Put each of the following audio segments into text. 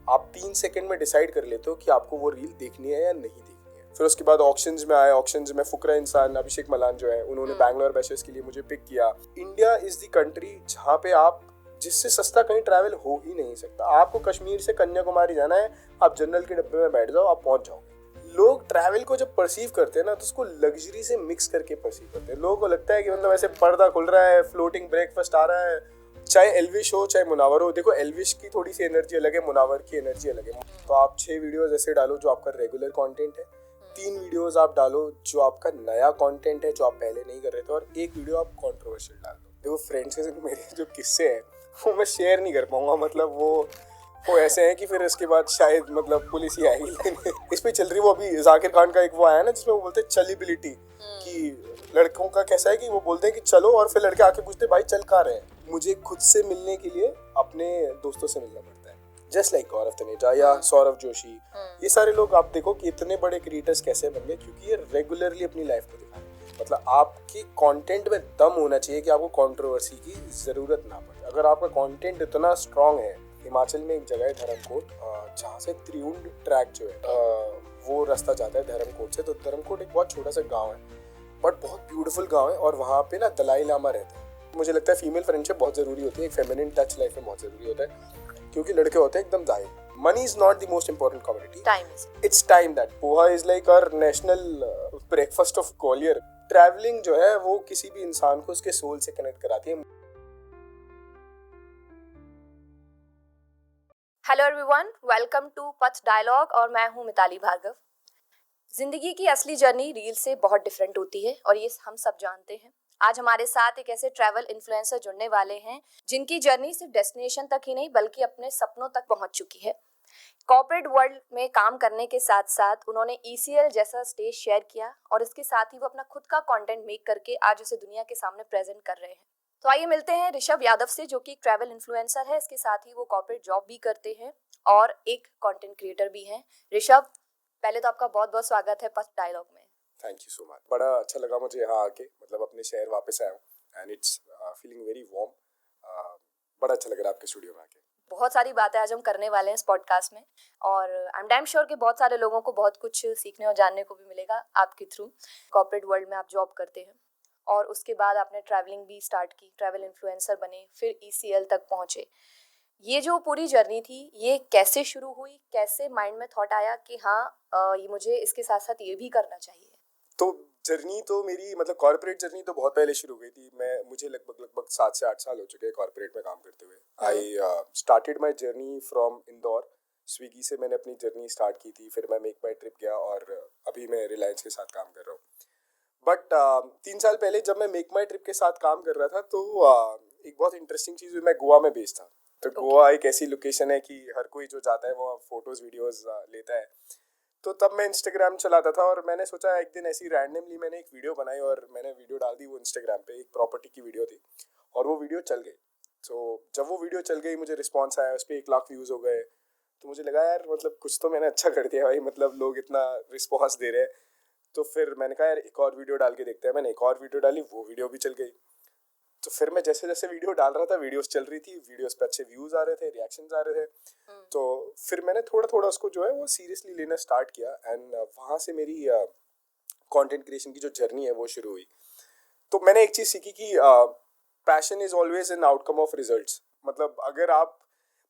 आप 3 सेकंड में डिसाइड कर लेते हो कि आपको वो रील देखनी है या नहीं देखनी है। फिर उसके बाद ऑक्शंस में आए, ऑक्शंस में फुकरा इंसान अभिषेक मलान जो है उन्होंने बैंगलोर बैशेस के लिए मुझे पिक किया। इंडिया इज द कंट्री जहाँ पे आप जिससे सस्ता कहीं ट्रैवल हो ही नहीं सकता। आपको कश्मीर से कन्याकुमारी जाना है, आप जनरल के डब्बे में बैठ जाओ, आप पहुंच जाओगे। लोग ट्रैवल को जब परसीव करते हैं ना तो उसको लग्जरी से मिक्स करके परसीव करते हैं। लोगों को लगता है कि मतलब ऐसे पर्दा खुल रहा है, फ्लोटिंग ब्रेकफास्ट आ रहा है, चाहे एल्विश हो चाहे मुनावर हो। देखो एल्विश की थोड़ी सी एनर्जी अलग है, मुनावर की एनर्जी अलग है। तो आप 6 वीडियोस ऐसे डालो जो आपका रेगुलर कंटेंट है, 3 वीडियोस आप डालो जो आपका नया कंटेंट है जो आप पहले नहीं कर रहे थे, और 1 वीडियो आप कंट्रोवर्शियल डाल दो। देखो फ्रेंड्स के साथ मेरे जो किस्से हैं वो मैं शेयर नहीं कर पाऊंगा, मतलब वो ऐसे हैं कि फिर इसके बाद शायद मतलब पुलिस ही आएगी। इस पे चल रही वो अभी जाकिर खान का एक वो आया ना जिसमें वो बोलते हैं चलीबिलिटी, कि लड़कों का कैसा है कि वो बोलते हैं कि चलो, और फिर लड़के आके पूछते भाई चल कहाँ रहे हैं। मुझे खुद से मिलने के लिए अपने दोस्तों से मिलना पड़ता है, जस्ट लाइक गौरव तनेजा या सौरभ जोशी। ये सारे लोग आप देखो कि इतने बड़े क्रिएटर्स कैसे बन गए, क्योंकि ये रेगुलरली अपनी लाइफ को दिखा रहे हैं। मतलब आपकी कंटेंट में दम होना चाहिए कि आपको कंट्रोवर्सी की जरूरत ना पड़े। अगर आपका कंटेंट इतना स्ट्रांग है, हिमाचल में एक जगह है धर्मकोट, जहाँ से त्रिउंड ट्रैक जो है वो रास्ता जाता है धर्मकोट से। तो धर्मकोट एक बहुत छोटा सा गांव है, बट बहुत ब्यूटीफुल गांव है, और वहाँ पे ना दलाई लामा रहते हैं। मुझे लगता है फीमेल फ्रेंडशिप बहुत जरूरी होती है, एक फेमिनिन टच लाइफ में बहुत जरूरी होता है, क्योंकि लड़के होते हैं एकदम जाहिर। Money is not the most important commodity, it's time. That poha is like our national breakfast of Gwalior. Travelling जो है वो किसी भी इंसान को उसके सोल से कनेक्ट कराती है। हेलो एवरीवन, वेलकम टू पथ डायलॉग और मैं हूं मिताली भार्गव। जिंदगी की असली जर्नी रील से बहुत डिफरेंट होती है और ये हम सब जानते हैं। आज हमारे साथ एक ऐसे ट्रैवल इन्फ्लुएंसर जुड़ने वाले हैं जिनकी जर्नी सिर्फ डेस्टिनेशन तक ही नहीं बल्कि अपने सपनों तक पहुंच चुकी है। कॉर्पोरेट वर्ल्ड में काम करने के साथ साथ उन्होंने ECL जैसा स्टेज शेयर किया और इसके साथ ही वो अपना खुद का कंटेंट मेक करके आज उसे दुनिया के सामने प्रेजेंट कर रहे हैं। तो आइए मिलते हैं ऋषभ यादव से, जो कि एक ट्रैवल इन्फ्लुएंसर है। इसके साथ ही वो कॉर्पोरेट जॉब भी करते हैं और एक कंटेंट क्रिएटर भी हैं। ऋषभ, पहले तो आपका बहुत बहुत स्वागत है पथ डायलॉग में। Thank you so much. बड़ा अच्छा लगा मुझे यहाँ आके, मतलब अपने शहर वापस आया हूँ and it's feeling very warm. बड़ा अच्छा लग रहा है आपके स्टूडियो में आके। बहुत सारी बातें आज हम करने वाले हैं इस पॉडकास्ट में, और आई एम डैम श्योर कि बहुत सारे लोगों को बहुत कुछ सीखने और जानने को भी मिलेगा आपके थ्रू। कॉर्पोरेट वर्ल्ड में आप जॉब करते हैं और उसके बाद आपने ट्रैवलिंग भी स्टार्ट की, ट्रैवल इन्फ्लुएंसर बने, फिर ECL तक पहुंचे। ये जो पूरी जर्नी थी ये कैसे शुरू हुई, कैसे माइंड में थॉट आया कि हाँ ये मुझे इसके साथ साथ ये भी करना चाहिए? तो जर्नी तो मेरी, मतलब कॉर्पोरेट जर्नी तो बहुत पहले शुरू हुई थी। मुझे लगभग 7 से 8 साल हो चुके हैं कॉर्पोरेट में काम करते हुए। I started my journey from Indore. Swiggy से मैंने अपनी जर्नी स्टार्ट की थी, फिर मैं मेक माई ट्रिप गया और अभी मैं रिलायंस के साथ काम कर रहा हूँ। बट 3 साल पहले जब मैं मेक माई ट्रिप के साथ काम कर रहा था तो एक बहुत इंटरेस्टिंग चीज़ हुई। मैं गोवा में बेस्ड था। तो गोवा एक ऐसी लोकेशन है कि हर कोई जो जाता है वो फोटोज वीडियोस लेता है। तो तब मैं इंस्टाग्राम चलाता था और मैंने सोचा एक दिन ऐसी रैंडमली मैंने एक वीडियो बनाई और मैंने वीडियो डाल दी वो इंस्टाग्राम पे। एक प्रॉपर्टी की वीडियो थी और वो वीडियो चल गई। तो जब वो वीडियो चल गई मुझे रिस्पॉन्स आया, उस पर 1 लाख व्यूज़ हो गए। तो मुझे लगा यार मतलब कुछ तो मैंने अच्छा कर दिया भाई, मतलब लोग इतना रिस्पॉन्स दे रहे हैं। तो फिर मैंने कहा यार एक और वीडियो डाल के देखते हैं। मैंने एक और वीडियो डाली, वो वीडियो भी चल गई। तो फिर मैं जैसे जैसे वीडियो डाल रहा था, वीडियोस चल रही थी, वीडियोस पे अच्छे व्यूज आ रहे थे, रिएक्शंस आ रहे थे। तो फिर मैंने थोड़ा थोड़ा उसको जो है वो सीरियसली लेना स्टार्ट किया एंड वहाँ से मेरी कंटेंट क्रिएशन की जो जर्नी है वो शुरू हुई। तो मैंने एक चीज़ सीखी कि passion is always an outcome of results. मतलब अगर आप,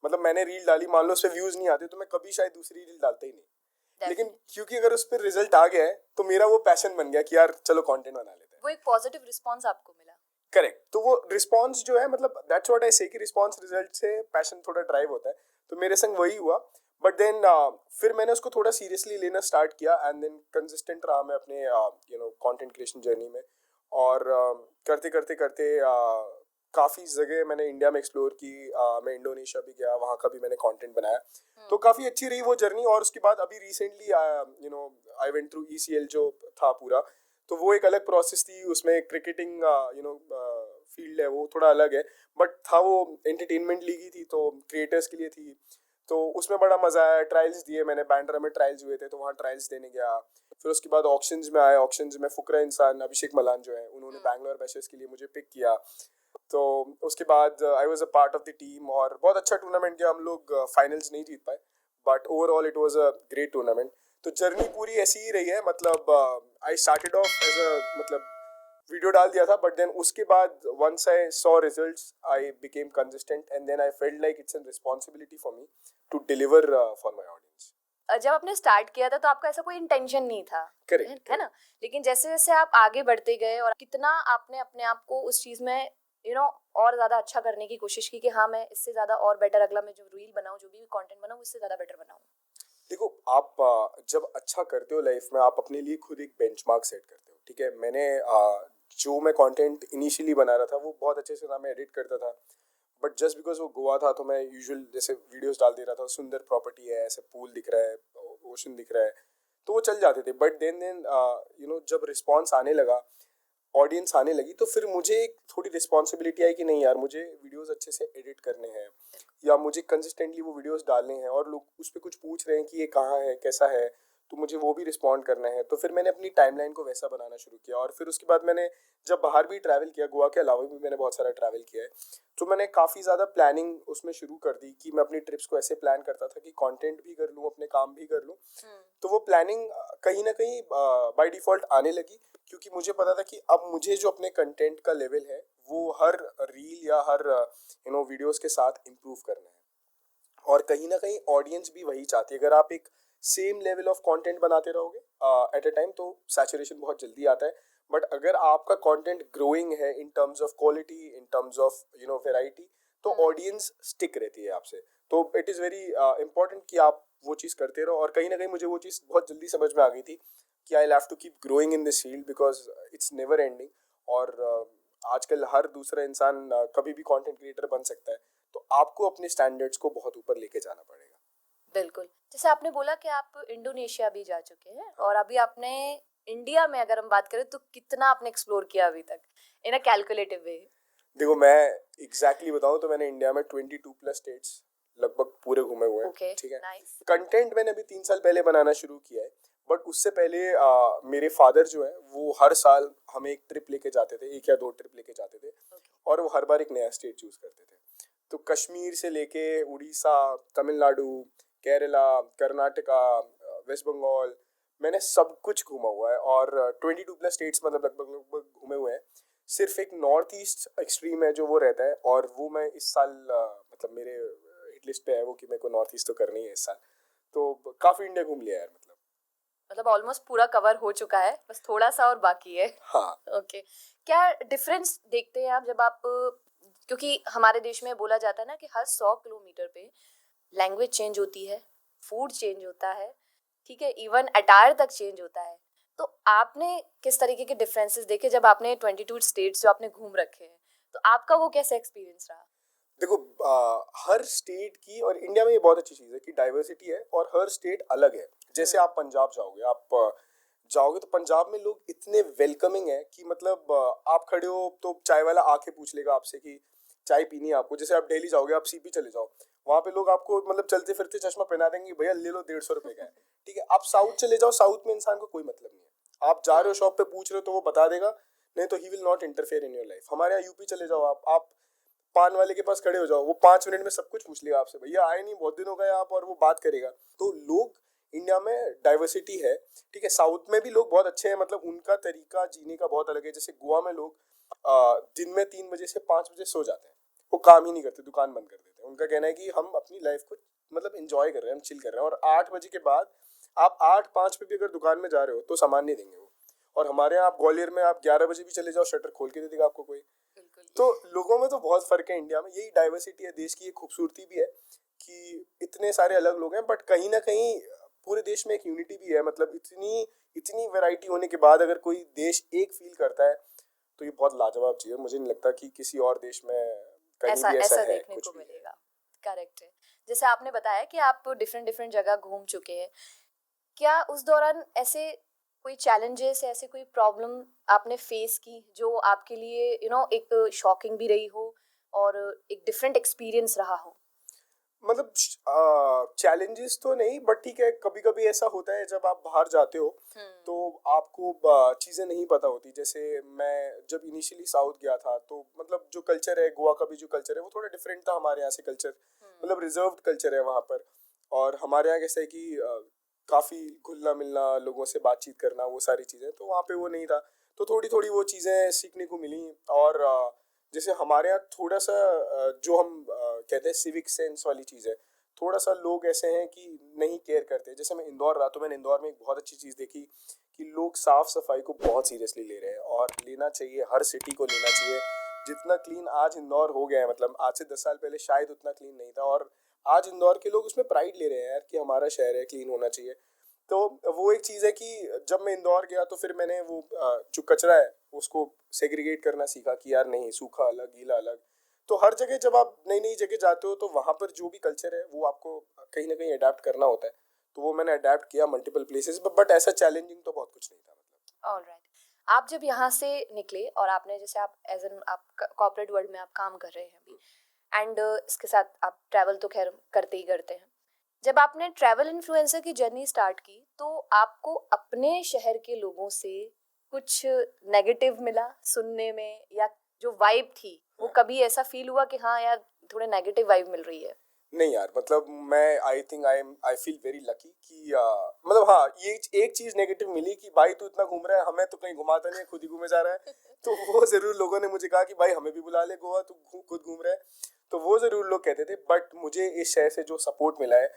मतलब मैंने रील डाली, मान लो उस पर व्यूज नहीं आते तो मैं कभी शायद दूसरी रील डालता ही नहीं। लेकिन क्योंकि अगर उस पर रिजल्ट आ गया है तो मेरा वो पैशन बन गया कि यार चलो कंटेंट बना लेते हैं। वो एक पॉजिटिव रिस्पॉन्स आपको मिला। करेक्ट। तो वो रिस्पॉन्स जो है, मतलब दैट्स व्हाट आई से कि रिस्पॉन्स रिजल्ट से पैशन थोड़ा ड्राइव होता है। तो मेरे संग वही हुआ। बट देन फिर मैंने उसको थोड़ा सीरियसली लेना स्टार्ट किया एंड देन कंसिस्टेंट रहा मैं अपने कंटेंट क्रिएशन जर्नी में। और करते करते करते काफ़ी जगह मैंने इंडिया में एक्सप्लोर की। मैं इंडोनेशिया भी गया, वहाँ का भी मैंने कंटेंट बनाया। तो काफ़ी अच्छी रही वो जर्नी। और उसके बाद अभी recently I went through ECL जो था पूरा। तो वो एक अलग प्रोसेस थी, उसमें क्रिकेटिंग फील्ड है वो थोड़ा अलग है, बट था वो एंटरटेनमेंट लीग ही थी तो क्रिएटर्स के लिए थी। तो उसमें बड़ा मज़ा आया। ट्रायल्स दिए मैंने, बैंड्रा में ट्रायल्स हुए थे तो वहाँ ट्रायल्स देने गया। फिर उसके बाद ऑक्शंस में आए, ऑक्शंस में फुकरा इंसान अभिषेक मलान जो है उन्होंने बैंगलोर बैशेस के लिए मुझे पिक किया। तो उसके बाद I was a part of the team और बहुत अच्छा टूर्नामेंट गया। हम लोग फाइनल्स नहीं जीत पाए but overall it was a great tournament. तो जर्नी पूरी ऐसी ही रही है. मतलब I started off as a मतलब वीडियो डाल दिया था, बट देन उसके बाद once I saw results I became consistent and then I felt like it's an responsibility for me to deliver for my audience. जब आपने स्टार्ट किया था तो आपका ऐसा कोई इंटेंशन नहीं था, करेक्ट है ना? लेकिन जैसे जैसे आप आगे बढ़ते गए और कितना आपने अपने आप को उस चीज में और ज्यादा अच्छा करने की कोशिश की कि हाँ मैं इससे ज्यादा और बेटर अगला मैं जो रील बनाऊं, जो भी कंटेंट बनाऊं, उससे ज्यादा बेटर बनाऊं. देखो, आप जब अच्छा करते हो लाइफ में, आप अपने लिए खुद एक बेंचमार्क सेट करते हो. ठीक है, मैंने जो मैं कंटेंट इनिशियली बना रहा था वो बहुत अच्छे से ना मैं एडिट करता था, बट जस्ट बिकॉज वो गोवा था तो मैं यूजुअल जैसे वीडियोस डाल दे रहा था, सुंदर प्रॉपर्टी है, ऐसे पूल दिख रहा है, ओशन दिख रहा है, तो वो चल जाते थे. बट देन जब रिस्पॉन्स आने लगा, ऑडियंस आने लगी, तो फिर मुझे एक थोड़ी रिस्पॉन्सिबिलिटी आई कि नहीं यार, मुझे वीडियोस अच्छे से एडिट करने हैं या मुझे कंसिस्टेंटली वो वीडियोस डालने हैं, और लोग उस पर कुछ पूछ रहे हैं कि ये कहाँ है, कैसा है, तो मुझे वो भी रिस्पॉन्ड करना है. तो फिर मैंने अपनी टाइमलाइन को वैसा बनाना शुरू किया. और फिर उसके बाद मैंने जब बाहर भी ट्रैवल किया, गोवा के अलावा भी मैंने बहुत सारा ट्रैवल किया है, तो मैंने काफ़ी ज़्यादा प्लानिंग उसमें शुरू कर दी कि मैं अपनी ट्रिप्स को ऐसे प्लान करता था कि कंटेंट भी कर लूँ, अपने काम भी कर लूँ. तो वो प्लानिंग कहीं ना कहीं बाय डिफ़ॉल्ट आने लगी, क्योंकि मुझे पता था कि अब मुझे जो अपने कंटेंट का लेवल है वो हर रील या हर वीडियोस के साथ इम्प्रूव करना है. और कहीं ना कहीं ऑडियंस भी वही चाहती है. अगर आप एक सेम लेवल ऑफ कंटेंट बनाते रहोगे एट अ टाइम, तो सैचुरेशन बहुत जल्दी आता है. बट अगर आपका कंटेंट ग्रोइंग है इन terms of quality, in terms of variety, तो ऑडियंस स्टिक रहती है आपसे. तो इट इज़ वेरी इंपॉर्टेंट कि आप वो चीज़ करते रहो. और कहीं ना कहीं मुझे वो चीज़ बहुत जल्दी समझ में आ गई थी कि I have to keep growing in this field because it's never ending. और आजकल हर दूसरा इंसान कभी भी कंटेंट क्रिएटर बन सकता है, तो आपको अपने स्टैंडर्ड्स को बहुत ऊपर लेके जाना पड़ेगा. बिल्कुल. जैसे आपने बोला कि आप इंडोनेशिया भी जा चुके हैं और अभी आपने इंडिया में अगर हम बात करें तो कितना आपने एक्सप्लोर किया अभी तक इन अ कैलकुलेटिव वे? देखो, मैं एग्जैक्टली बताऊं तो मैंने इंडिया में 22+ स्टेट्स लगभग पूरे घूमे हुए हैं. ओके, ठीक है, नाइस. कंटेंट मैंने अभी 3 साल पहले बनाना शुरू किया है. बट उससे पहले मेरे फादर जो है वो हर साल हमें एक ट्रिप लेके जाते थे, 1 या 2 ट्रिप लेके जाते थे. और वो हर बार एक नया स्टेट चूज करते थे. तो कश्मीर से लेके उड़ीसा, तमिलनाडु, केरला, कर्नाटका, वेस्ट बंगाल, मैंने सब कुछ घूमा हुआ है. और 22+ स्टेट्स मतलब लगभग लगभग घूमे हुए हैं. सिर्फ एक नॉर्थ ईस्ट एक्सट्रीम है जो वो रहता है, और वो मैं इस साल मतलब मेरे हिट लिस्ट पे है वो कि मेरे को नॉर्थ ईस्ट तो करनी है इस साल. तो काफ़ी इंडिया घूम लिया यार. मतलब ऑलमोस्ट पूरा कवर हो चुका है, बस थोड़ा सा और बाकी है. हाँ. ओके. क्या डिफरेंस देखते हैं आप जब आप, क्योंकि हमारे देश में बोला जाता है ना कि हर 100 किलोमीटर पे लैंग्वेज चेंज होती है, फूड चेंज होता है, ठीक है, इवन अटायर तक चेंज होता है. तो आपने किस तरीके के डिफरेंसेस देखे जब आपने 22 स्टेट्स जो आपने घूम रखे हैं, तो आपका वो कैसा एक्सपीरियंस रहा? देखो, हर स्टेट की, और इंडिया में ये बहुत अच्छी चीज़ है कि डाइवर्सिटी है और हर स्टेट अलग है. जैसे आप पंजाब जाओगे, जाओगे तो पंजाब में लोग इतने वेलकमिंग है कि मतलब आप खड़े हो तो चाय वाला आके पूछ लेगा आपसे कि चाय पीनी है आपको. जैसे आप दिल्ली जाओगे, आप सीपी चले जाओ, वहाँ पे लोग आपको मतलब चलते फिरते चश्मा पहना देंगे, भैया ले लो 150 रुपए का है. ठीक है, आप साउथ चले जाओ, साउथ में इंसान को कोई मतलब नहीं है. आप जा रहे हो शॉप पे पूछ रहे हो तो वो बता देगा, नहीं तो he will not interfere in your life. हमारे यहाँ यूपी चले जाओ, आप पान वाले के पास खड़े हो जाओ, वो 5 मिनट में सब कुछ पूछ लेगा आपसे, भैया आए नहीं, बहुत दिन हो गए आप, और वो बात करेगा. तो लोग, इंडिया में डाइवर्सिटी है. ठीक है, साउथ में भी लोग बहुत अच्छे हैं, मतलब उनका तरीका जीने का बहुत अलग है. जैसे गोवा में लोग दिन में 3 बजे से 5 बजे सो जाते हैं, वो काम ही नहीं करते, दुकान बंद कर देते हैं. उनका कहना है कि हम अपनी लाइफ को मतलब इंजॉय कर रहे हैं, हम चिल कर रहे हैं. और 8 बजे के बाद आप 8:05 पे भी अगर दुकान में जा रहे हो तो सामान नहीं देंगे वो. और हमारे यहाँ आप ग्वालियर में आप 11 बजे भी चले जाओ, शटर खोल के दे देगा आपको कोई. तो लोगों में तो बहुत फर्क है इंडिया में. यही डाइवर्सिटी है, देश की ये खूबसूरती भी है कि इतने सारे अलग लोग हैं, बट कहीं ना कहीं पूरे देश में एक यूनिटी भी है. मतलब इतनी इतनी वैरायटी होने के बाद अगर कोई देश एक फील करता है तो ये बहुत लाजवाब चीज़ है. मुझे नहीं लगता कि किसी और देश में कहीं ऐसा भी ऐसा है देखने कुछ को भी है. मिलेगा. करेक्ट है. जैसे आपने बताया कि आप डिफरेंट डिफरेंट जगह घूम चुके हैं, क्या उस दौरान ऐसे कोई चैलेंजेस, ऐसे कोई प्रॉब्लम आपने फेस की जो आपके लिए एक शॉकिंग भी रही हो और एक डिफरेंट एक्सपीरियंस रहा हो? मतलब चैलेंजेस तो नहीं, बट ठीक है, कभी कभी ऐसा होता है जब आप बाहर जाते हो तो आपको चीज़ें नहीं पता होती. जैसे मैं जब इनिशियली साउथ गया था तो मतलब जो कल्चर है, गोवा का भी जो कल्चर है वो थोड़ा डिफरेंट था हमारे यहाँ से कल्चर. मतलब रिजर्व्ड कल्चर है वहाँ पर. और हमारे यहाँ कैसा है कि काफ़ी घुलना मिलना, लोगों से बातचीत करना, वो सारी चीज़ें, तो वहाँ पे वो नहीं था। तो थोड़ी थोड़ी वो चीज़ें सीखने को मिली। और जैसे हमारे यहाँ थोड़ा सा जो हम कहते हैं सिविक सेंस वाली चीज़ है, थोड़ा सा लोग ऐसे हैं कि नहीं केयर करते। जैसे मैं इंदौर रहा तो मैंने इंदौर में एक बहुत अच्छी चीज़ देखी कि लोग साफ सफाई को बहुत सीरियसली ले रहे हैं, और लेना चाहिए, हर सिटी को लेना चाहिए। जितना क्लीन आज इंदौर हो गया है, मतलब आज से 10 साल पहले शायद उतना क्लीन नहीं था, और आज इंदौर के लोग उसमें प्राइड ले रहे हैं यार कि हमारा शहर है, क्लीन होना चाहिए। तो वो एक चीज़ है कि जब मैं इंदौर गया तो फिर मैंने वो जो कचरा है उसको सेग्रीगेट करना सीखा कि यार नहीं, सूखा अलग, गीला अलग। तो हर जगह जब आप नई नई जगह जाते हो तो वहाँ पर जो भी कल्चर है वो आपको कहीं ना कहीं अडेप्ट करना होता है। तो वो मैंने अडेप्ट किया मल्टीपल प्लेसेस, बट ऐसा चैलेंजिंग तो बहुत कुछ नहीं था मतलब। ऑलराइट। आप जब यहाँ से निकले और आपने जैसे आप एज एन आप कॉर्पोरेट वर्ल्ड में आप काम कर रहे हैं अभी, एंड इसके साथ आप ट्रैवल तो खैर करते ही करते हैं। जब आपने ट्रैवल इन्फ्लुएंसर की जर्नी स्टार्ट की तो आपको अपने शहर के लोगों से कुछ नेगेटिव मिला सुनने में, या जो वाइब थी वो कभी ऐसा फील हुआ कि हाँ यार थोड़े नेगेटिव वाइब मिल रही है? नहीं यार, मतलब मैं आई फील वेरी लकी कि मतलब हाँ, ये एक चीज नेगेटिव मिली कि भाई तू इतना घूम रहा है, हमें तो कहीं घुमाता नहीं है, खुद ही घूमे जा रहा है। तो वो जरूर लोगों ने मुझे कहा कि भाई हमें भी बुला ले गोवा, तू खुद घूम रहा है। तो वो जरूर लोग कहते थे, बट मुझे इस शहर से जो सपोर्ट मिला है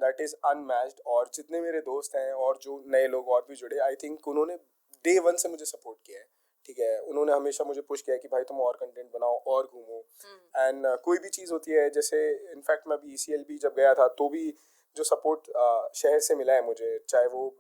दैट इज अनमैच्ड। और जितने मेरे दोस्त हैं और जो नए लोग और भी जुड़े, आई थिंक उन्होंने डे वन से मुझे सपोर्ट किया है। ठीक है, उन्होंने हमेशा मुझे पुश किया कि भाई तुम और कंटेंट बनाओ और घूमो। एंड कोई भी चीज़ होती है, जैसे इनफैक्ट मैं अभी ECL भी जब गया था तो भी जो सपोर्ट शहर से मिला है मुझे, चाहे वो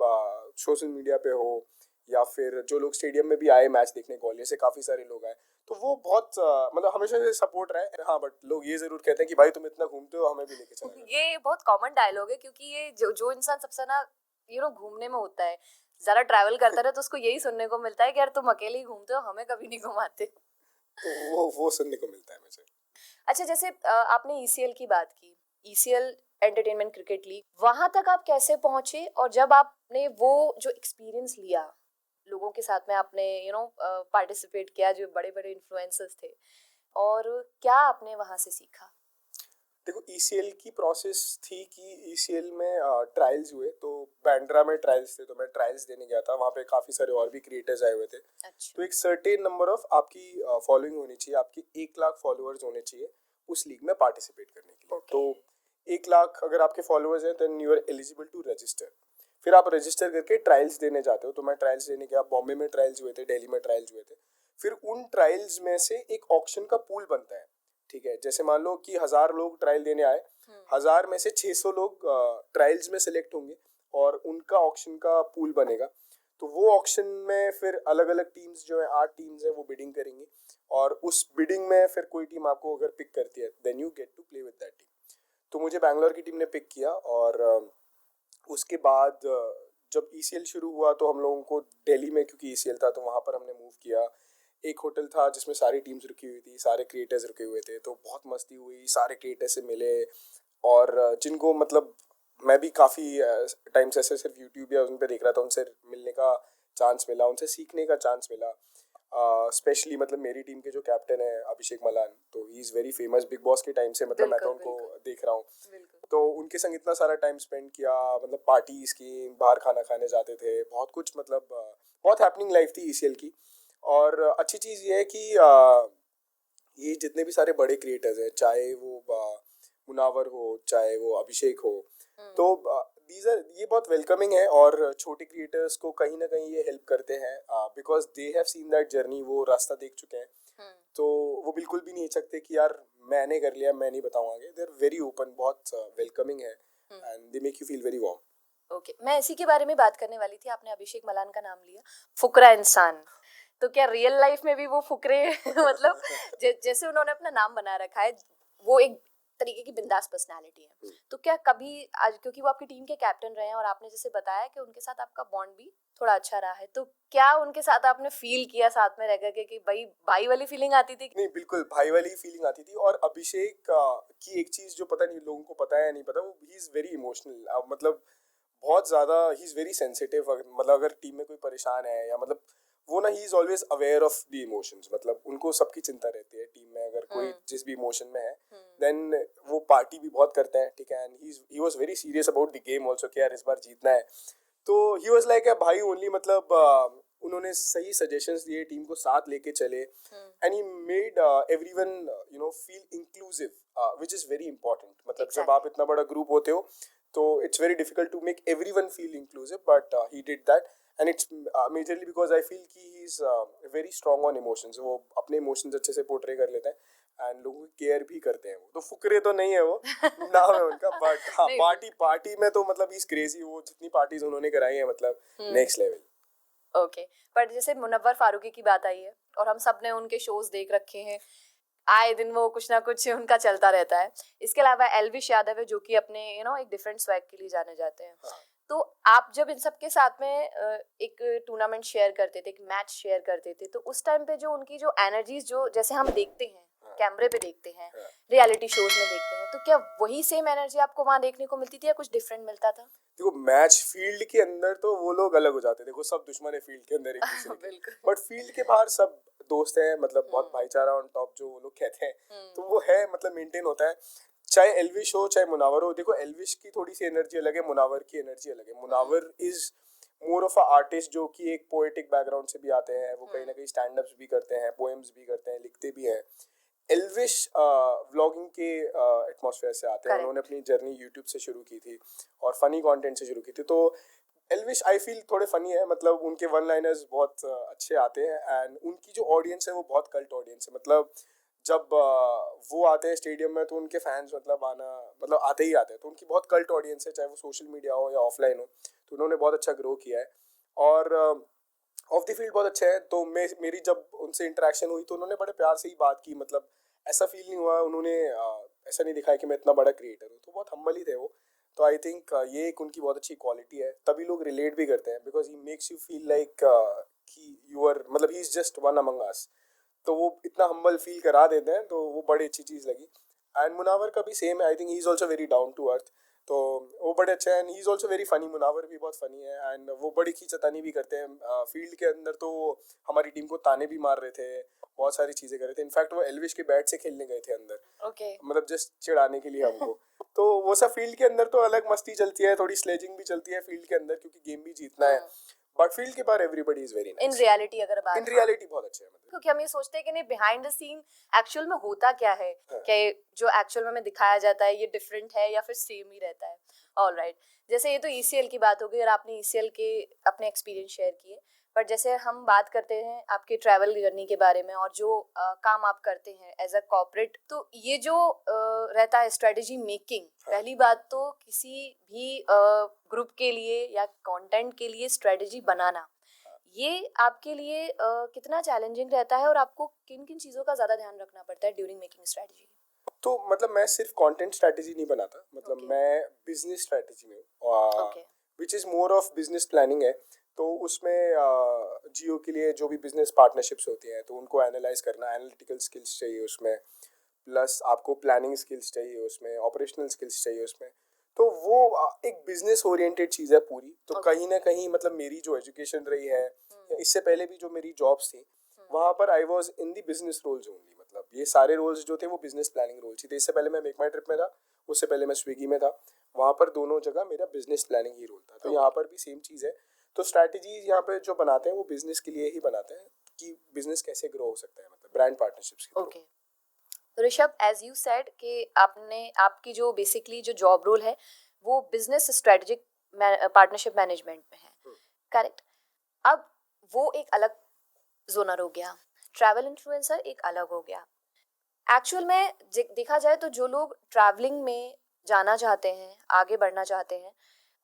सोशल मीडिया पे हो या फिर जो लोग स्टेडियम में भी आए मैच देखने, ग्वालियर से काफ़ी सारे लोग आए, तो वो बहुत मतलब हमेशा से सपोर्ट रहा है। हाँ, बट लोग ये ज़रूर कहते हैं कि भाई तुम इतना घूमते हो, हमें भी लेके चलो। ये बहुत कॉमन डायलॉग है, क्योंकि ये जो इंसान सबसे ना घूमने में होता है, ज्यादा ट्रैवल करता है, तो उसको यही सुनने को मिलता है कि यार तुम अकेले ही घूमते हो, हमें कभी नहीं घुमाते। तो वो सुनने को मिलता है मुझे। अच्छा, जैसे आपने ECL की बात की, ECL एंटरटेनमेंट क्रिकेट लीग, वहां तक आप कैसे पहुंचे? और जब आपने वो जो एक्सपीरियंस लिया लोगों के साथ में, आपने पार्टिसिपेट किया जो बड़े बड़े इन्फ्लुएंसर्स थे, और क्या आपने वहां से सीखा? देखो, ECL की प्रोसेस थी कि ECL में ट्रायल्स हुए, तो बैंड्रा में ट्रायल्स थे, तो मैं ट्रायल्स देने गया था। वहाँ पे काफ़ी सारे और भी क्रिएटर्स आए हुए थे। अच्छा। तो एक सर्टेन नंबर ऑफ आपकी फॉलोइंग होनी चाहिए, आपकी 1 लाख फॉलोअर्स होने चाहिए उस लीग में पार्टिसिपेट करने के लिए। तो 1 लाख अगर आपके फॉलोअर्स हैं then you are eligible to register. फिर आप रजिस्टर करके ट्रायल्स देने जाते हो। तो मैं ट्रायल्स देने गया, बॉम्बे में ट्रायल्स हुए थे, दिल्ली में ट्रायल्स हुए थे। फिर उन ट्रायल्स में से एक ऑक्शन का पूल बनता है। ठीक है, जैसे मान लो कि 1000 लोग ट्रायल देने आए, 1000 में से 600 लोग ट्रायल्स में सिलेक्ट होंगे और उनका ऑक्शन का पूल बनेगा। तो वो ऑक्शन में फिर अलग अलग टीम्स जो है, 8 टीम्स है, वो बिडिंग करेंगी, और उस बिडिंग में फिर कोई टीम आपको अगर पिक करती है then you get to play with that team. तो मुझे बैंगलोर की टीम ने पिक किया, और उसके बाद जब ECL शुरू हुआ तो हम लोगों को दिल्ली में, क्योंकि ECL था तो वहाँ पर हमने मूव किया। एक होटल था जिसमें सारी टीम्स रुकी हुई थी, सारे क्रिएटर्स रुके हुए थे, तो बहुत मस्ती हुई, सारे क्रिएटर्स से मिले। और जिनको मतलब मैं भी काफ़ी टाइम से ऐसे सिर्फ यूट्यूब या उन पर देख रहा था, उनसे मिलने का चांस मिला, उनसे सीखने का चांस मिला। स्पेशली मतलब मेरी टीम के जो कैप्टन है अभिषेक मलान, तो ही is very famous big boss के टाइम से, मतलब मैं तो उनको देख रहा हूँ। तो उनके संग इतना सारा टाइम स्पेंड किया, मतलब पार्टीज की, बाहर खाना खाने जाते थे, बहुत कुछ, मतलब बहुत हैपनिंग लाइफ थी ECL की। और अच्छी चीज़ ये है कि ये जितने भी सारे बड़े क्रिएटर्स हैं, चाहे वो मुनावर हो, चाहे वो अभिषेक हो, तो ये बहुत वेलकमिंग है, और छोटे क्रिएटर्स को कहीं ना कहीं ये हेल्प करते हैं because they have seen that journey, वो रास्ता देख चुके हैं। तो वो बिल्कुल भी नहीं सकते कि यार मैंने कर लिया, मैं नहीं बताऊँ आगे। दे आर वेरी ओपन, बहुत वेलकमिंग है, and they make you feel very warm. Okay, मैं इसी के बारे में बात करने वाली थी। आपने अभिषेक मलान का नाम लिया, फुकरा इंसान, तो क्या रियल लाइफ में भी वो फुकरे मतलब जैसे उन्होंने अपना नाम बना रखा है, वो एक तरीके की बिंदास पर्सनालिटी है, तो क्या कभी आज, क्योंकि वो आपकी टीम के कैप्टन रहे हैं और आपने जैसे बताया कि उनके साथ आपका बॉन्ड भी थोड़ा अच्छा रहा है, तो क्या उनके साथ आपने फील किया साथ में रह करके कि भाई भाई वाली फीलिंग आती थी? नहीं, बिल्कुल भाई वाली फीलिंग आती थी। और अभिषेक की एक चीज जो पता नहीं लोगों को पता है या नहीं पता, वो ही इज वेरी इमोशनल, मतलब बहुत ज्यादा ही इज वेरी सेंसिटिव। मतलब अगर टीम में कोई परेशान है या मतलब वो ना he is always aware of the emotions, मतलब उनको सबकी चिंता रहती है टीम में, अगर कोई जिस भी इमोशन में है देन वो पार्टी भी बहुत करते हैं, ठीक है। And he was very serious about the game also कि यार इस बार जीतना है। तो ही वाज लाइक अ भाई ओनली, मतलब उन्होंने सही सजेशंस दिए, टीम को साथ लेके चले, and he made everyone you know feel inclusive, which is very important. मतलब जब आप इतना बड़ा ग्रुप होते हो तो it's very difficult to make everyone feel inclusive, but he did that, and it's majorly because I feel कि he is very strong on emotions. वो अपने इमोशंस अच्छे से पोर्ट्रे कर लेते हैं एंड लोगों की केयर भी करते हैं। वो तो फुकरे तो नहीं है वो नाम है उनका, बट हाँ पार्टी में तो मतलब इज क्रेजी। वो जितनी पार्टीज उन्होंने कराई है मतलब नेक्स्ट लेवल। ओके, पर जैसे मुनव्वर फारूकी की बात आई है और हम सब ने उनके शोज देख रखे हैं, आए दिन वो कुछ ना कुछ उनका चलता रहता है। इसके अलावा एल्विश यादव है जो कि अपने एक डिफरेंट स्वैग के लिए जाने जाते हैं। हाँ। तो आप जब इन सब के साथ में एक टूर्नामेंट शेयर करते थे, एक मैच शेयर करते थे, तो उस टाइम पे जो उनकी जो एनर्जीज जो जैसे हम देखते हैं कैमरे पे देखते हैं, रियलिटी शोज में देखते हैं, तो क्या वही सेम एनर्जी आपको वहाँ देखने को मिलती थी या कुछ डिफरेंट मिलता था? देखो मैच फील्ड के अंदर तो वो लोग अलग हो जाते हैं, देखो सब दुश्मन है फील्ड के अंदर एक दूसरे के, बट फील्ड के बाहर सब दोस्त हैं, मतलब बहुत भाईचारा ऑन टॉप जो वो लोग कहते हैं, तो वो है, मतलब मेंटेन होता है। चाहे एल्विश हो चाहे मुनावर हो, देखो एल्विश की थोड़ी सी एनर्जी अलग है, मुनावर की एनर्जी अलग है। Munawar is more of a artist जो कि एक पोएटिक बैकग्राउंड से भी आते हैं, वो कहीं ना कहीं स्टैंड अप्स भी करते हैं, पोएम्स भी करते हैं, लिखते भी हैं। एल्विश व्लॉगिंग के एटमॉस्फेयर से आते हैं, उन्होंने अपनी जर्नी यूट्यूब से शुरू की थी और फनी कंटेंट से शुरू की थी। तो एल्विश आई फील थोड़े फनी है, मतलब उनके वन लाइनर्स बहुत अच्छे आते हैं, एंड उनकी जो ऑडियंस है वो बहुत कल्ट ऑडियंस है। मतलब जब वो आते हैं स्टेडियम में तो उनके फैंस मतलब आते ही आते हैं, तो उनकी बहुत कल्ट ऑडियंस है, चाहे वो सोशल मीडिया हो या ऑफलाइन हो। तो उन्होंने बहुत अच्छा ग्रो किया है और ऑफ द फील्ड बहुत अच्छे हैं। तो मेरी जब उनसे इंटरेक्शन हुई तो उन्होंने बड़े प्यार से ही बात की, मतलब ऐसा फील नहीं हुआ, उन्होंने ऐसा नहीं दिखाया कि मैं इतना बड़ा क्रिएटर हूँ, तो बहुत हम्बल ही थे वो। तो आई थिंक ये एक उनकी बहुत अच्छी क्वालिटी है, तभी लोग रिलेट भी करते हैं, because he makes you feel like कि यू आर, मतलब he is just one among us. तो वो इतना हम्बल फील करा देते हैं, तो वो बड़ी अच्छी चीज़ लगी। एंड मुनावर का भी सेम है, I think he is also very down to earth, तो वो बड़े अच्छे हैं। And he is also very funny, Munawar भी बहुत फनी है, एंड वो बड़ी खींचतानी भी करते हैं फील्ड के अंदर। तो हमारी टीम को ताने भी मार रहे थे, बहुत सारी चीज़ें कर रहे थे। इनफैक्ट वो एल्विश के बैट से खेलने गए थे अंदर, मतलब जस्ट चिढ़ाने के लिए हमको। तो वो सब फील्ड के अंदर तो अलग मस्ती चलती है, थोड़ी स्लेजिंग भी चलती है फील्ड के अंदर, क्योंकि गेम भी जीतना है। बट फील्ड के बाहर everybody is very nice. In reality अगर बात, इन रियलिटी बहुत अच्छे हैं, मतलब क्योंकि हम ये सोचते हैं कि नहीं बिहाइंड द सीन एक्चुअल में होता क्या है, क्या जो एक्चुअल में हमें दिखाया जाता है ये डिफरेंट है या फिर सेम ही रहता है। ऑलराइट, जैसे ये तो ईसीएल की बात हो गई और आपने ईसीएल के अपने एक्सपीरियंस शेयर किए, पर जैसे हम बात करते हैं आपके ट्रैवल जर्नी के बारे में और जो काम आप करते हैं एज अ कॉर्पोरेट, तो ये जो रहता है स्ट्रेटजी मेकिंग, पहली बात तो किसी भी ग्रुप के लिए या कंटेंट के लिए स्ट्रेटजी बनाना, ये आपके लिए कितना चैलेंजिंग रहता है और आपको किन किन चीज़ों का ज़्यादा ध्यान रखना पड़ता है ड्यूरिंग मेकिंग स्ट्रेटजी? तो मतलब मैं सिर्फ कंटेंट स्ट्रेटजी नहीं बनाता, मतलब मैं बिजनेस स्ट्रेटजी में which is more of business planning है। तो उसमें जियो के लिए जो भी बिजनेस पार्टनरशिप्स होती हैं तो उनको एनालाइज करना, एनालिटिकल स्किल्स चाहिए उसमें, प्लस आपको प्लानिंग स्किल्स चाहिए उसमें, ऑपरेशनल स्किल्स चाहिए उसमें। तो वो एक बिजनेस ओरिएंटेड चीज़ है पूरी। तो कहीं ना कहीं मतलब मेरी जो एजुकेशन रही है या इससे पहले भी जो मेरी जॉब्स थी, वहाँ पर I was in the business roles only, मतलब ये सारे रोल्स जो थे वो बिजनेस प्लानिंग रोल्स ही थे। इससे पहले मैं मेक माई ट्रिप में था, उससे पहले मैं स्विगी में था, वहाँ पर दोनों जगह मेरा बिजनेस प्लानिंग ही रोल था। तो यहाँ पर भी सेम चीज़ है। तो स्ट्रैटेजीज यहाँ पे जो बनाते हैं वो बिजनेस के लिए ही बनाते हैं कि बिजनेस कैसे ग्रो हो सकता है, मतलब ब्रांड पार्टनरशिप्स के through. Rishabh, as you said कि आपकी जो बेसिकली जो जॉब रोल है वो बिजनेस स्ट्रेटजिक पार्टनरशिप मैनेजमेंट में है, करेक्ट? अब वो एक अलग जोनर हो गया, ट्रैवल इन्फ्लुएंसर एक अलग हो गया। एक्चुअल में देखा जाए तो जो लोग ट्रैवलिंग में जाना चाहते हैं, आगे बढ़ना चाहते हैं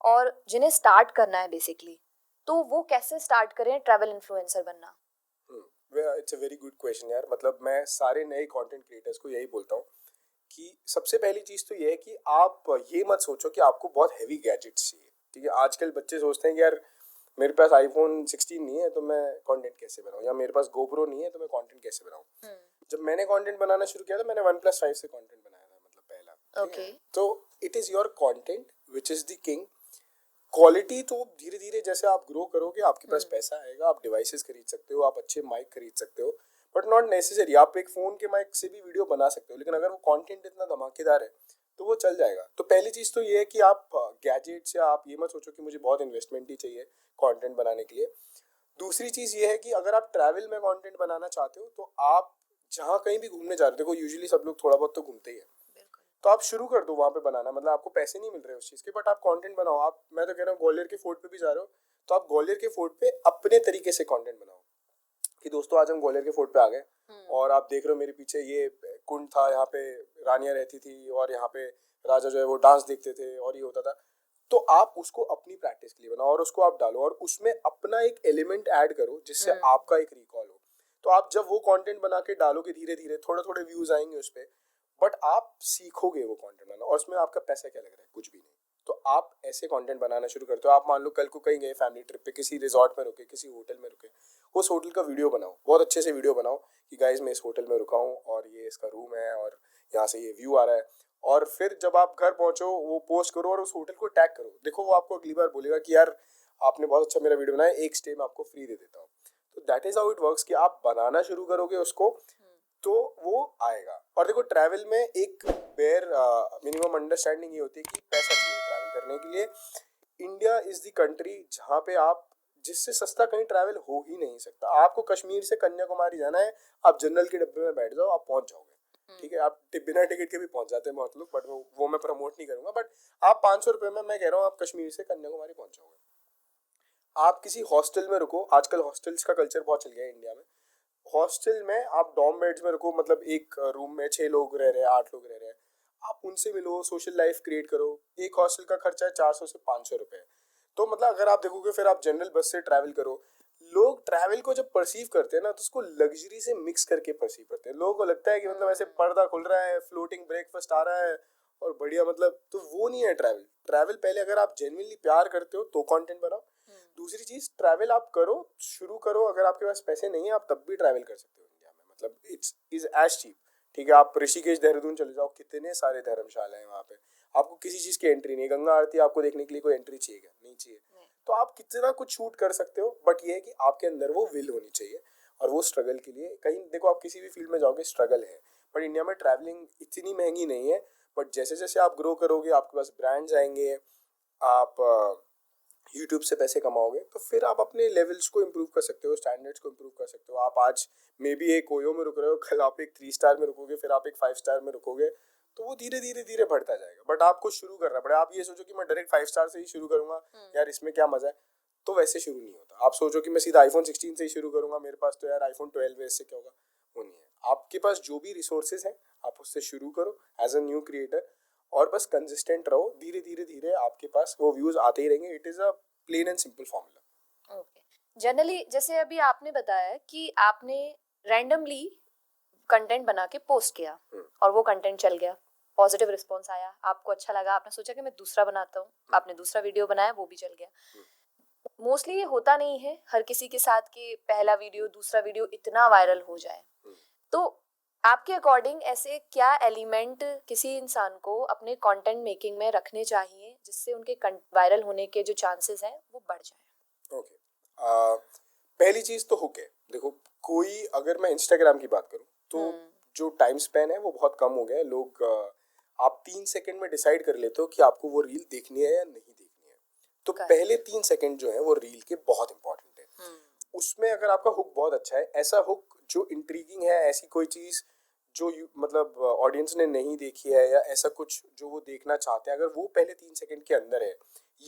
और जिन्हें स्टार्ट करना है बेसिकली, तो वो कैसे स्टार्ट करें ट्रैवल इन्फ्लुएंसर बनना? It's a very good question यार। मतलब मैं सारे नए कंटेंट क्रिएटर्स को यही बोलता हूँ कि सबसे पहली चीज़ तो ये है कि आप ये मत सोचो कि आपको बहुत हैवी गैजेट्स चाहिए, ठीक है। आजकल बच्चे सोचते हैं कि यार मेरे पास आईफोन 16 नहीं है तो मैं कंटेंट कैसे बनाऊँ, या मेरे पास गोप्रो नहीं है तो मैं कंटेंट कैसे बनाऊँ। जब मैंने कंटेंट बनाना शुरू किया था मैंने OnePlus 5 से कंटेंट बनाया था, मतलब पहला। तो it is your content which is the king. Quality तो धीरे धीरे जैसे आप ग्रो करोगे आपके पास पैसा आएगा, आप डिवाइसेस खरीद सकते हो, आप अच्छे माइक खरीद सकते हो, बट नॉट नेसेसरी आप एक फ़ोन के माइक से भी वीडियो बना सकते हो, लेकिन अगर वो कंटेंट इतना धमाकेदार है तो वो चल जाएगा। तो पहली चीज़ तो ये है कि आप गैजेट्स या आप ये मत सोचो कि मुझे बहुत इन्वेस्टमेंट ही चाहिए कंटेंट बनाने के लिए। दूसरी चीज़ ये है कि अगर आप ट्रैवल में कंटेंट बनाना चाहते हो तो आप जहाँ कहीं भी घूमने जा रहे हो, देखो यूजुअली सब लोग थोड़ा बहुत तो घूमते ही है, तो आप शुरू कर दो वहाँ पे बनाना, मतलब आपको पैसे नहीं मिल रहे उस चीज़ के, बट आप कंटेंट बनाओ। आप, मैं तो कह रहा हूँ ग्वालियर के फोर्ट पे भी जा रहे हो तो आप ग्वालियर के फोर्ट पे अपने तरीके से कंटेंट बनाओ कि दोस्तों आज हम ग्वालियर के फोर्ट पे आ गए और आप देख रहे हो मेरे पीछे ये कुंड था, यहाँ पे रानियाँ रहती थी और यहाँ पे राजा जो है वो डांस देखते थे और ये होता था। तो आप उसको अपनी प्रैक्टिस के लिए बनाओ और उसको आप डालो और उसमें अपना एक एलिमेंट ऐड करो जिससे आपका एक रिकॉल हो। तो आप जब वो कंटेंट बना के डालोगे धीरे धीरे थोड़े थोड़े व्यूज आएंगे उस पर, बट आप सीखोगे वो कंटेंट बनाना और उसमें आपका पैसा क्या लग रहा है, कुछ भी नहीं। तो आप ऐसे कंटेंट बनाना शुरू करते हो। आप मान लो कल को कहीं गए फैमिली ट्रिप पे, किसी रिजॉर्ट में रुके, किसी होटल में रुके, उस होटल का वीडियो बनाओ, बहुत अच्छे से वीडियो बनाओ कि गाइस मैं इस होटल में रुका हूँ और ये इसका रूम है और यहाँ से ये व्यू आ रहा है। और फिर जब आप घर पहुंचो वो पोस्ट करो और उस होटल को टैग करो। देखो वो आपको अगली बार बोलेगा कि यार आपने बहुत अच्छा मेरा वीडियो बनाया, एक स्टे में आपको फ्री दे देता हूँ। तो that is how it works कि आप बनाना शुरू करोगे उसको तो वो आएगा। और देखो ट्रैवल में एक बेयर मिनिमम अंडरस्टैंडिंग ये होती है कि पैसा चाहिए ट्रैवल करने के लिए। इंडिया इज द कंट्री जहाँ पे आप जिससे सस्ता कहीं ट्रैवल हो ही नहीं सकता। आपको कश्मीर से कन्याकुमारी जाना है, आप जनरल के डब्बे में बैठ जाओ, आप पहुंच जाओगे, ठीक है। आप बिना टिकट के भी पहुंच जाते हैं बहुत लोग, बट वो मैं प्रमोट नहीं करूंगा। बट आप 500 रुपये में, मैं कह रहा हूँ, आप कश्मीर से कन्याकुमारी पहुंच जाओगे। आप किसी हॉस्टल में रुको, आजकल हॉस्टल्स का कल्चर बहुत चल गया है इंडिया में। हॉस्टल में आप डॉर्म बेड्स में रुको, मतलब एक रूम में 6 लोग रह रहे हैं, 8 लोग रह रहे हैं, आप उनसे मिलो, सोशल लाइफ क्रिएट करो। एक हॉस्टल का खर्चा है 400 से 500 रुपए। तो मतलब अगर आप देखोगे, फिर आप जनरल बस से ट्रैवल करो। लोग ट्रैवल को जब परसीव करते हैं ना तो उसको लग्जरी से मिक्स करके परसीव करते हैं। लोगों को लगता है कि मतलब ऐसे पर्दा खुल रहा है, फ्लोटिंग ब्रेकफास्ट आ रहा है और बढ़िया, मतलब तो वो नहीं है ट्रैवल। ट्रैवल पहले अगर आप जेन्युइनली प्यार करते हो तो कंटेंट बनाओ। दूसरी चीज, ट्रैवल आप करो, शुरू करो। अगर आपके पास पैसे नहीं है आप तब भी ट्रैवल कर सकते हो इंडिया में, मतलब इट्स इज एज चीप, ठीक है। आप ऋषिकेश देहरादून चले जाओ, कितने सारे धर्मशाला हैं वहाँ पे, आपको किसी चीज की एंट्री नहीं। गंगा आरती आपको देखने के लिए कोई एंट्री चाहिए क्या? नहीं चाहिए। तो आप कितना कुछ शूट कर सकते हो, बट ये है कि आपके अंदर वो विल होनी चाहिए और वो स्ट्रगल के लिए कहीं, देखो आप किसी भी फील्ड में जाओगे स्ट्रगल है। बट इंडिया में ट्रैवलिंग इतनी महंगी नहीं है, बट जैसे जैसे आप ग्रो करोगे आपके पास ब्रांड्स आएंगे, आप यूट्यूब से पैसे कमाओगे, तो फिर आप अपने लेवल्स को इम्प्रूव कर सकते हो, स्टैंडर्ड्स को इम्प्रूव कर सकते हो। आप आज मे बी एक ओयो में रुक रहे हो, कल आप एक 3 स्टार में रुकोगे, फिर आप एक 5 स्टार में रुकोगे, तो वो धीरे धीरे धीरे बढ़ता जाएगा। बट आपको शुरू करना पड़ेगा। आप ये सोचो कि मैं डायरेक्ट 5 स्टार से ही शुरू करूंगा, यार इसमें क्या मजा है, तो वैसे शुरू नहीं होता। आप सोचो कि मैं सीधा आईफोन 16 से ही शुरू करूंगा, मेरे पास तो यार आईफोन 12 है, इससे क्या होगा, वो नहीं है। आपके पास जो भी रिसोर्सेज है आप उससे शुरू करो एज अ न्यू क्रिएटर, और बस कंसिस्टेंट रहो। धीरे धीरे धीरे आपके पास वो व्यूज आते ही रहेंगे। It is a plain and simple formula. Okay, generally जैसे अभी आपने बताया कि आपने रैंडमली कंटेंट बना के पोस्ट किया और वो कंटेंट चल गया, पॉजिटिव रिस्पॉन्स आया, आपको अच्छा लगा, आपने सोचा कि मैं दूसरा बनाता हूँ, आपने दूसरा वीडियो बनाया, वो भी चल गया। मोस्टली ये होता नहीं है हर किसी के साथ कि पहला वीडियो दूसरा वीडियो इतना वायरल हो जाए। तो आपके अकॉर्डिंग ऐसे क्या एलिमेंट किसी इंसान को अपने कंटेंट मेकिंग में रखने चाहिए जिससे उनके वायरल होने के जो चांसेस हैं वो बढ़ जाए? ओके, पहली चीज तो हुक है। देखो कोई, अगर मैं इंस्टाग्राम की बात करूँ तो जो टाइम स्पैन है वो बहुत कम हो गया है। लोग आप 3 सेकंड में डिसाइड कर लेते हो कि आपको वो रील देखनी है या नहीं देखनी है। तो पहले 3 सेकंड जो है वो रील के बहुत इंपॉर्टेंट है। उसमें अगर आपका हुक बहुत अच्छा है, ऐसा हुक जो इंट्रीगिंग है, ऐसी कोई चीज जो मतलब ऑडियंस ने नहीं देखी है, या ऐसा कुछ जो वो देखना चाहते हैं, अगर वो पहले 3 सेकंड के अंदर है,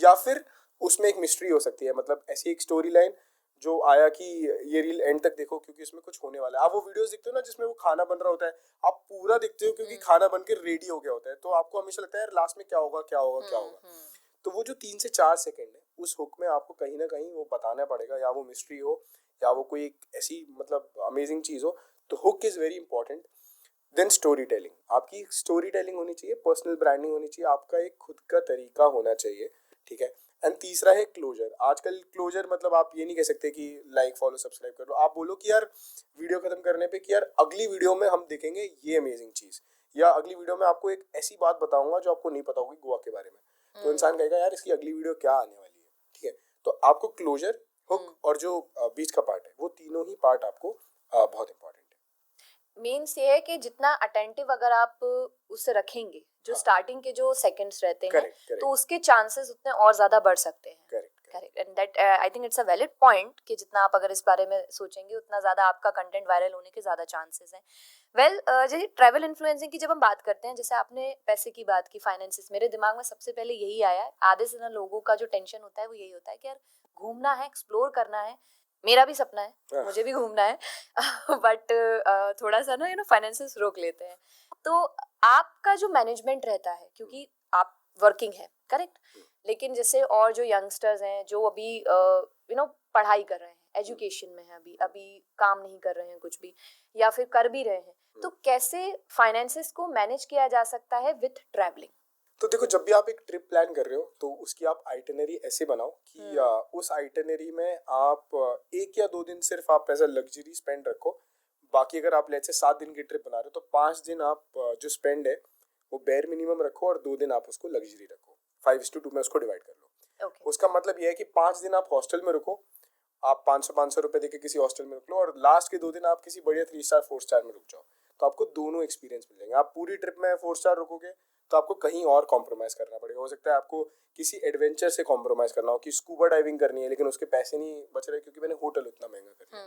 या फिर उसमें एक मिस्ट्री हो सकती है, मतलब ऐसी एक स्टोरी लाइन जो आया कि ये रील एंड तक देखो क्योंकि इसमें कुछ होने वाला है। आप वो वीडियोस देखते हो ना जिसमें वो खाना बन रहा होता है, आप पूरा देखते हो क्योंकि खाना बन के रेडी हो गया होता है, तो आपको हमेशा लगता है यार लास्ट में क्या होगा क्या होगा क्या होगा। तो वो जो 3 से 4 सेकंड है उस हुक में आपको कहीं ना कहीं वो बताना पड़ेगा, या वो मिस्ट्री हो या वो कोई एक ऐसी मतलब अमेजिंग चीज हो। तो hook is very important. Then story telling, आपकी स्टोरी टेलिंग होनी चाहिए, पर्सनल ब्रांडिंग होनी चाहिए, आपका एक खुद का तरीका होना चाहिए, ठीक है। एंड तीसरा है क्लोजर। आजकल क्लोजर मतलब आप ये नहीं कह सकते कि लाइक फॉलो सब्सक्राइब करो, आप बोलो कि यार वीडियो खत्म करने पे कि यार अगली वीडियो में हम देखेंगे ये अमेजिंग चीज, या अगली वीडियो में आपको एक ऐसी बात बताऊंगा जो आपको नहीं पता होगी गोवा के बारे में। तो इंसान कहेगा यार इसकी अगली वीडियो क्या आने वाली है, तो आपको क्लोजर, हुक और जो बीच का पार्ट है, वो तीनों ही पार्ट आपको बहुत इंपॉर्टेंट है। मीन्स ये है कि जितना अटेंटिव अगर आप उससे रखेंगे, जो स्टार्टिंग के जो सेकंड्स रहते हैं, तो उसके चांसेस उतने और ज्यादा बढ़ सकते हैं। Correct, and that I think it's a valid point कि जितना आप अगर इस बारे में सोचेंगे उतना ज्यादा आपका कंटेंट वायरल होने के ज्यादा चांसेस हैं। वेल, जैसे ट्रैवल इन्फ्लुएंसिंग की जब हम बात करते हैं, जैसे आपने पैसे की बात की, फाइनेंसिस, मेरे दिमाग में सबसे पहले यही आया है। आधे से ज्यादा लोगों का जो टेंशन होता है वो यही होता है कि यार घूमना है, एक्सप्लोर करना है, मेरा भी सपना है, मुझे भी घूमना है बट थोड़ा सा ना फाइनेंसिस रोक लेते हैं। तो आपका जो मैनेजमेंट रहता है, क्योंकि आप वर्किंग है, करेक्ट, लेकिन जैसे और जो यंगस्टर्स हैं जो अभी पढ़ाई कर रहे हैं, एजुकेशन में है, अभी काम नहीं कर रहे हैं कुछ भी, या फिर कर भी रहे हैं, तो कैसे फाइनेंसिस को मैनेज किया जा सकता है विथ ट्रैवलिंग? तो देखो, जब भी आप एक ट्रिप प्लान कर रहे हो तो उसकी आप आइटिनरी ऐसे बनाओ कि उस आइटिनरी में आप 1 या 2 दिन सिर्फ आप एज अ लग्जरी स्पेंड रखो। बाकी अगर आप लेट्स से 7 दिन की ट्रिप बना रहे हो तो 5 दिन आप जो स्पेंड है वो बेयर मिनिमम रखो और 2 दिन आप उसको लग्जरी रखो। 5:2 में उसको डिवाइड कर लो। उसका मतलब ये है कि 5 दिन आप हॉस्टल में रुको, आप 500 रुपए देके किसी हॉस्टल में रुक लो, और लास्ट के 2 दिन आप किसी बढ़िया 3 स्टार 4 स्टार में रुक जाओ। तो आपको दोनों एक्सपीरियंस मिल जाएंगे। आप पूरी ट्रिप में 4 स्टार रुकोगे तो आपको कहीं और कॉम्प्रोमाइज करना पड़ेगा। हो सकता है आपको किसी एडवेंचर से कॉम्प्रोमाइज करना हो कि स्कूबा डाइविंग करनी है लेकिन उसके पैसे नहीं बच रहे क्योंकि मैंने होटल उतना महंगा कर दिया।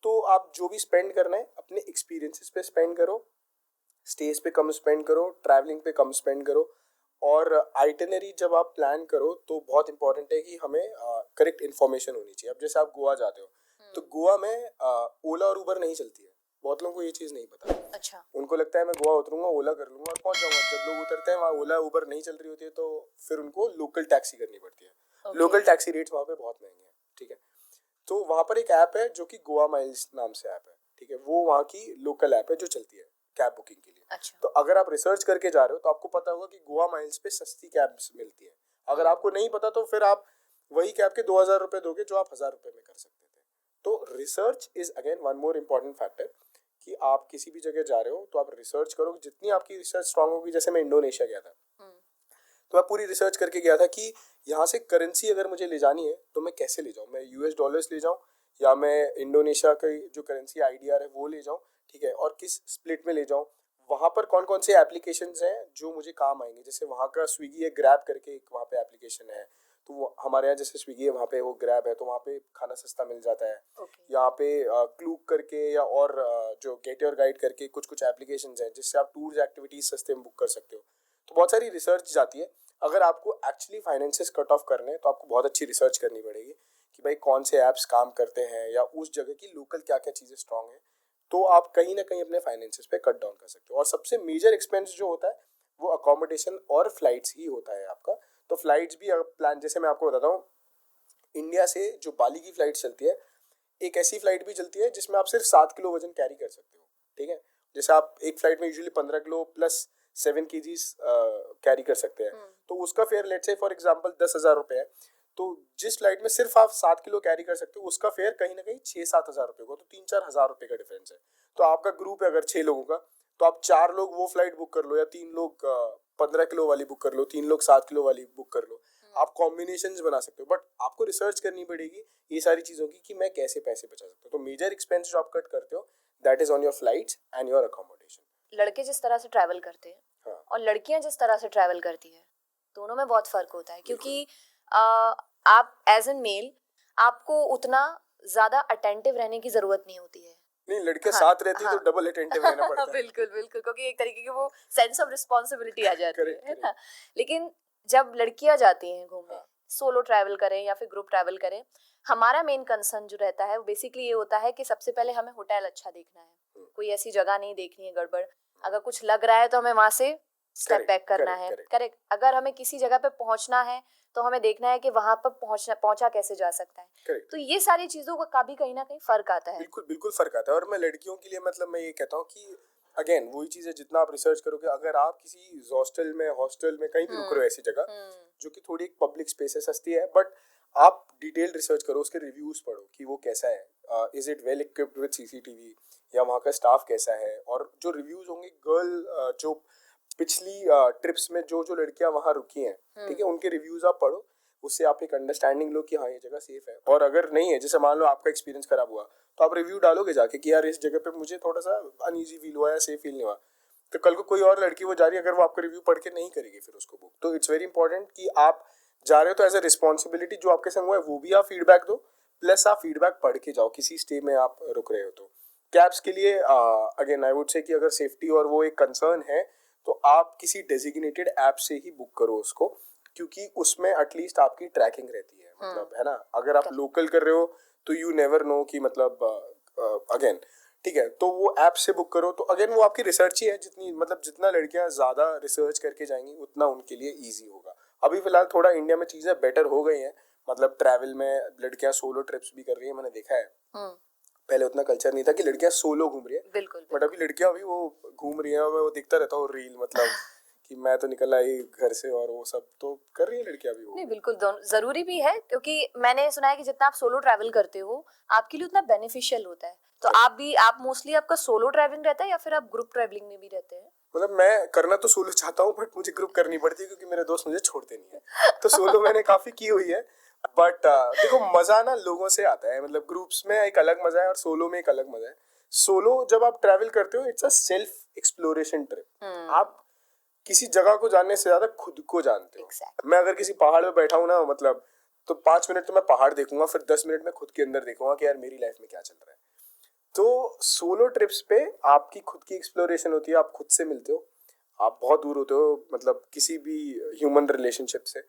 तो आप जो भी स्पेंड करना है अपने एक्सपीरियंसेस पे स्पेंड करो, स्टेज पे कम स्पेंड करो, ट्रैवलिंग पे कम स्पेंड करो। और आइटिनरी जब आप प्लान करो तो बहुत इंपॉर्टेंट है कि हमें करेक्ट इन्फॉर्मेशन होनी चाहिए। अब जैसे आप गोवा जाते हो तो गोवा में ओला और उबर नहीं चलती है। बहुत लोगों को ये चीज़ नहीं पता। अच्छा। उनको लगता है मैं गोवा उतरूंगा, ओला कर लूंगा और पहुंच जाऊंगा। जब लोग उतरते हैं वहाँ ओला उबर नहीं चल रही होती है तो फिर उनको लोकल टैक्सी करनी पड़ती है। लोकल टैक्सी रेट्स वहाँ पे बहुत महंगे हैं, ठीक है। तो वहाँ पर एक ऐप है जो कि गोवा माइल्स नाम से ऐप है, ठीक है। वो वहाँ की लोकल ऐप है जो चलती है कैब बुकिंग के लिए। अच्छा। तो अगर आप रिसर्च करके जा रहे हो तो आपको पता होगा कि गोवा माइल्स पे सस्ती कैब्स मिलती है। अगर आपको नहीं पता तो फिर आप वही कैब के 2000 रुपए दोगे जो आप 1000 रुपए में कर सकते थे। तो research is again one more important factor कि आप किसी भी जगह जा रहे हो तो आप रिसर्च करो। जितनी आपकी रिसर्च स्ट्रांग होगी, जैसे मैं इंडोनेशिया गया था तो मैं पूरी रिसर्च करके गया था कि यहाँ से करेंसी अगर मुझे ले जानी है तो मैं कैसे ले जाऊँ। मैं यूएस डॉलर्स ले जाऊँ या मैं इंडोनेशिया की जो करेंसी आईडीआर है वो ले जाऊँ, ठीक है, और किस स्प्लिट में ले जाऊँ। वहाँ पर कौन कौन से एप्लीकेशंस हैं जो मुझे काम आएंगे। जैसे वहाँ का स्विगी है, ग्रैब करके एक वहाँ पे एप्लीकेशन है। तो हमारे यहाँ जैसे स्विगी है वहाँ पे वो ग्रैब है, तो वहाँ पे खाना सस्ता मिल जाता है। यहाँ पे क्लूक करके या और जो गेट योर गाइड करके कुछ कुछ एप्लीकेशंस हैं जिससे आप टूर्स एक्टिविटीज सस्ते में बुक कर सकते हो। तो बहुत सारी रिसर्च जाती है। अगर आपको एक्चुअली फाइनेंसेस कट ऑफ करने हैं तो आपको बहुत अच्छी रिसर्च करनी पड़ेगी कि भाई कौन से ऐप्स काम करते हैं या उस जगह की लोकल क्या क्या चीज़ें स्ट्रांग है। तो आप कहीं ना कहीं अपने फाइनेंसेस पे कट डाउन कर सकते हो। और सबसे मेजर एक्सपेंस जो होता है वो अकोमोडेशन और फ्लाइट्स ही होता है आपका। तो फ्लाइट्स भी प्लान, जैसे मैं आपको बताता हूँ, इंडिया से जो बाली की फ्लाइट चलती है, एक ऐसी फ्लाइट भी चलती है जिसमें आप सिर्फ 7 किलो वजन कैरी कर सकते हो, ठीक है। जैसे आप एक फ्लाइट में usually 15 kilo plus 7 kgs carry कर सकते हैं। तो उसका fair let's say for example 10,000 रुपये है। तो जिस फ्लाइट में सिर्फ आप 7 किलो कैरी कर सकते हो उसका फेयर कहीं ना कहीं 6-7 हज़ार रुपये होगा। तो 3-4 हज़ार रुपये का डिफरेंस है। तो आपका ग्रुप है अगर 6 लोगों का तो आप 4 लोग वो फ्लाइट बुक कर लो, या 3 लोग 15 किलो वाली बुक कर लो, 3 लोग 7 किलो वाली बुक कर लो। आप कॉम्बिनेशंस बना सकते हो, बट आपको रिसर्च करनी पड़ेगी ये सारी चीज़ों की कि मैं कैसे पैसे बचा सकता हूँ। तो मेजर एक्सपेंस जो आप कट करते हो that is on your flights and your accommodation. लड़के जिस तरह से ट्रैवल करते हैं और लड़कियां जिस तरह से ट्रैवल करती है, दोनों में बहुत फर्क होता है। क्योंकि आप एज एन मेल आपको उतना ज्यादा अटेंटिव रहने की जरूरत नहीं होती है। नहीं, लड़के साथ रहती है तो डबल अटेंटिव रहना पड़ता है। बिल्कुल बिल्कुल, क्योंकि एक तरीके की वो सेंस ऑफ रिस्पॉन्सिबिलिटी आ जाती है ना। लेकिन जब लड़कियां जाती हैं घूमने, सोलो ट्रैवल करें या फिर ग्रुप ट्रैवल करें, हमारा मेन कंसर्न जो रहता है वो बेसिकली ये होता है कि सबसे पहले हमें होटल अच्छा देखना है, कोई ऐसी जगह नहीं देखनी है गड़बड़। अगर कुछ लग रहा है तो हमें वहां से स्टेप बैक करना है। करेक्ट। अगर हमें किसी जगह पे पहुंचना है तो हमें देखना है कि वहां पर पहुंचा कैसे जा सकता है। तो ये सारी चीजों का भी कहीं ना कहीं फर्क आता है। बिल्कुल बिल्कुल फर्क आता है। और मैं लड़कियों के लिए मतलब मैं ये कहता हूँ कि अगेन वही चीज़ है, जितना आप रिसर्च करोगे, अगर आप किसी हॉस्टल में कहीं भी रुक रहे हो ऐसी जगह जो कि थोड़ी एक पब्लिक स्पेस है, सस्ती है, बट आप डिटेल रिसर्च करो, उसके रिव्यूज पढ़ो कि वो कैसा है, is it well equipped with CCTV, या वहाँ का स्टाफ कैसा है। और जो रिव्यूज होंगे गर्ल जो पिछली ट्रिप्स में जो लड़कियां वहाँ रुकी हैं, ठीक है, उनके रिव्यूज आप पढ़ो। उससे आप एक अंडरस्टैंडिंग लो कि हाँ ये जगह सेफ है। और अगर नहीं है, जैसे मान लो आपका एक्सपीरियंस खराब हुआ, तो आप रिव्यू डालोगे जाके कि यार इस जगह पे मुझे थोड़ा सा अनईजी फील हुआ या सेफ फील नहीं हुआ। तो कल को कोई और लड़की वो जा रही है, अगर वो आपका रिव्यू पढ़ के नहीं करेगी फिर उसको बुक, तो इट्स वेरी इंपॉर्टेंट कि आप जा रहे हो तो एज अ रिस्पॉन्सिबिलिटी जो आपके संग हुआ है वो भी आप फीडबैक दो, प्लस आप फीडबैक पढ़ के जाओ किसी स्टे में आप रुक रहे हो तो। कैब्स के लिए अगेन आई वुड से कि अगर सेफ्टी और वो एक कंसर्न है तो आप किसी डेजिग्नेटेड ऐप से ही बुक करो उसको, क्योंकि उसमें एटलीस्ट आपकी ट्रैकिंग रहती है, मतलब है ना। अगर आप लोकल कर रहे हो तो यू नेवर नो कि मतलब अगेन ठीक है, तो वो ऐप से बुक करो। तो अगेन वो आपकी रिसर्च ही है, जितनी मतलब जितना लड़कियां ज्यादा रिसर्च करके जाएंगी उतना उनके लिए ईजी होगा। अभी फिलहाल थोड़ा इंडिया में चीजें बेटर हो गई हैं, मतलब ट्रैवल में लड़कियां सोलो ट्रिप्स भी कर रही है, मैंने देखा है। पहले उतना कल्चर नहीं था कि लड़कियां सोलो घूम रही है, बिल्कुल बट अभी लड़कियां भी वो घूम रही है, और मैं वो दिखता रहता हूँ रील, मतलब कि मैं तो निकल आई घर से, और वो सब तो कर रही है लड़कियां भी वो। नहीं बिल्कुल जरूरी भी है, क्योंकि मैंने सुना है कि जितना आप सोलो ट्रैवल करते हो आपके लिए उतना बेनिफिशियल होता है। तो आप मोस्टली आपका सोलो ट्रैवलिंग रहता है या फिर आप ग्रुप ट्रैवलिंग में भी रहते हैं? मतलब मैं करना तो सोलो चाहता हूँ, बट मुझे ग्रुप करनी पड़ती है क्योंकि मेरे दोस्त मुझे छोड़ते नहीं है। तो सोलो मैंने काफी की हुई है, बट देखो मजा ना लोगों से आता है, मतलब ग्रुप्स में एक अलग मजा है और सोलो में एक अलग मजा है। सोलो जब आप ट्रैवल करते हो it's a self exploration trip. आप किसी जगह को जानने से ज्यादा खुद को जानते हो। Exactly. मैं अगर किसी पहाड़ पे बैठा हूँ ना, मतलब तो 5 मिनट तो मैं पहाड़ देखूंगा, फिर 10 मिनट में खुद के अंदर देखूंगा कि यार मेरी लाइफ में क्या चल रहा है। तो सोलो ट्रिप्स पे आपकी खुद की एक्सप्लोरेशन होती है, आप खुद से मिलते हो, आप बहुत दूर होते हो मतलब किसी भी ह्यूमन रिलेशनशिप से।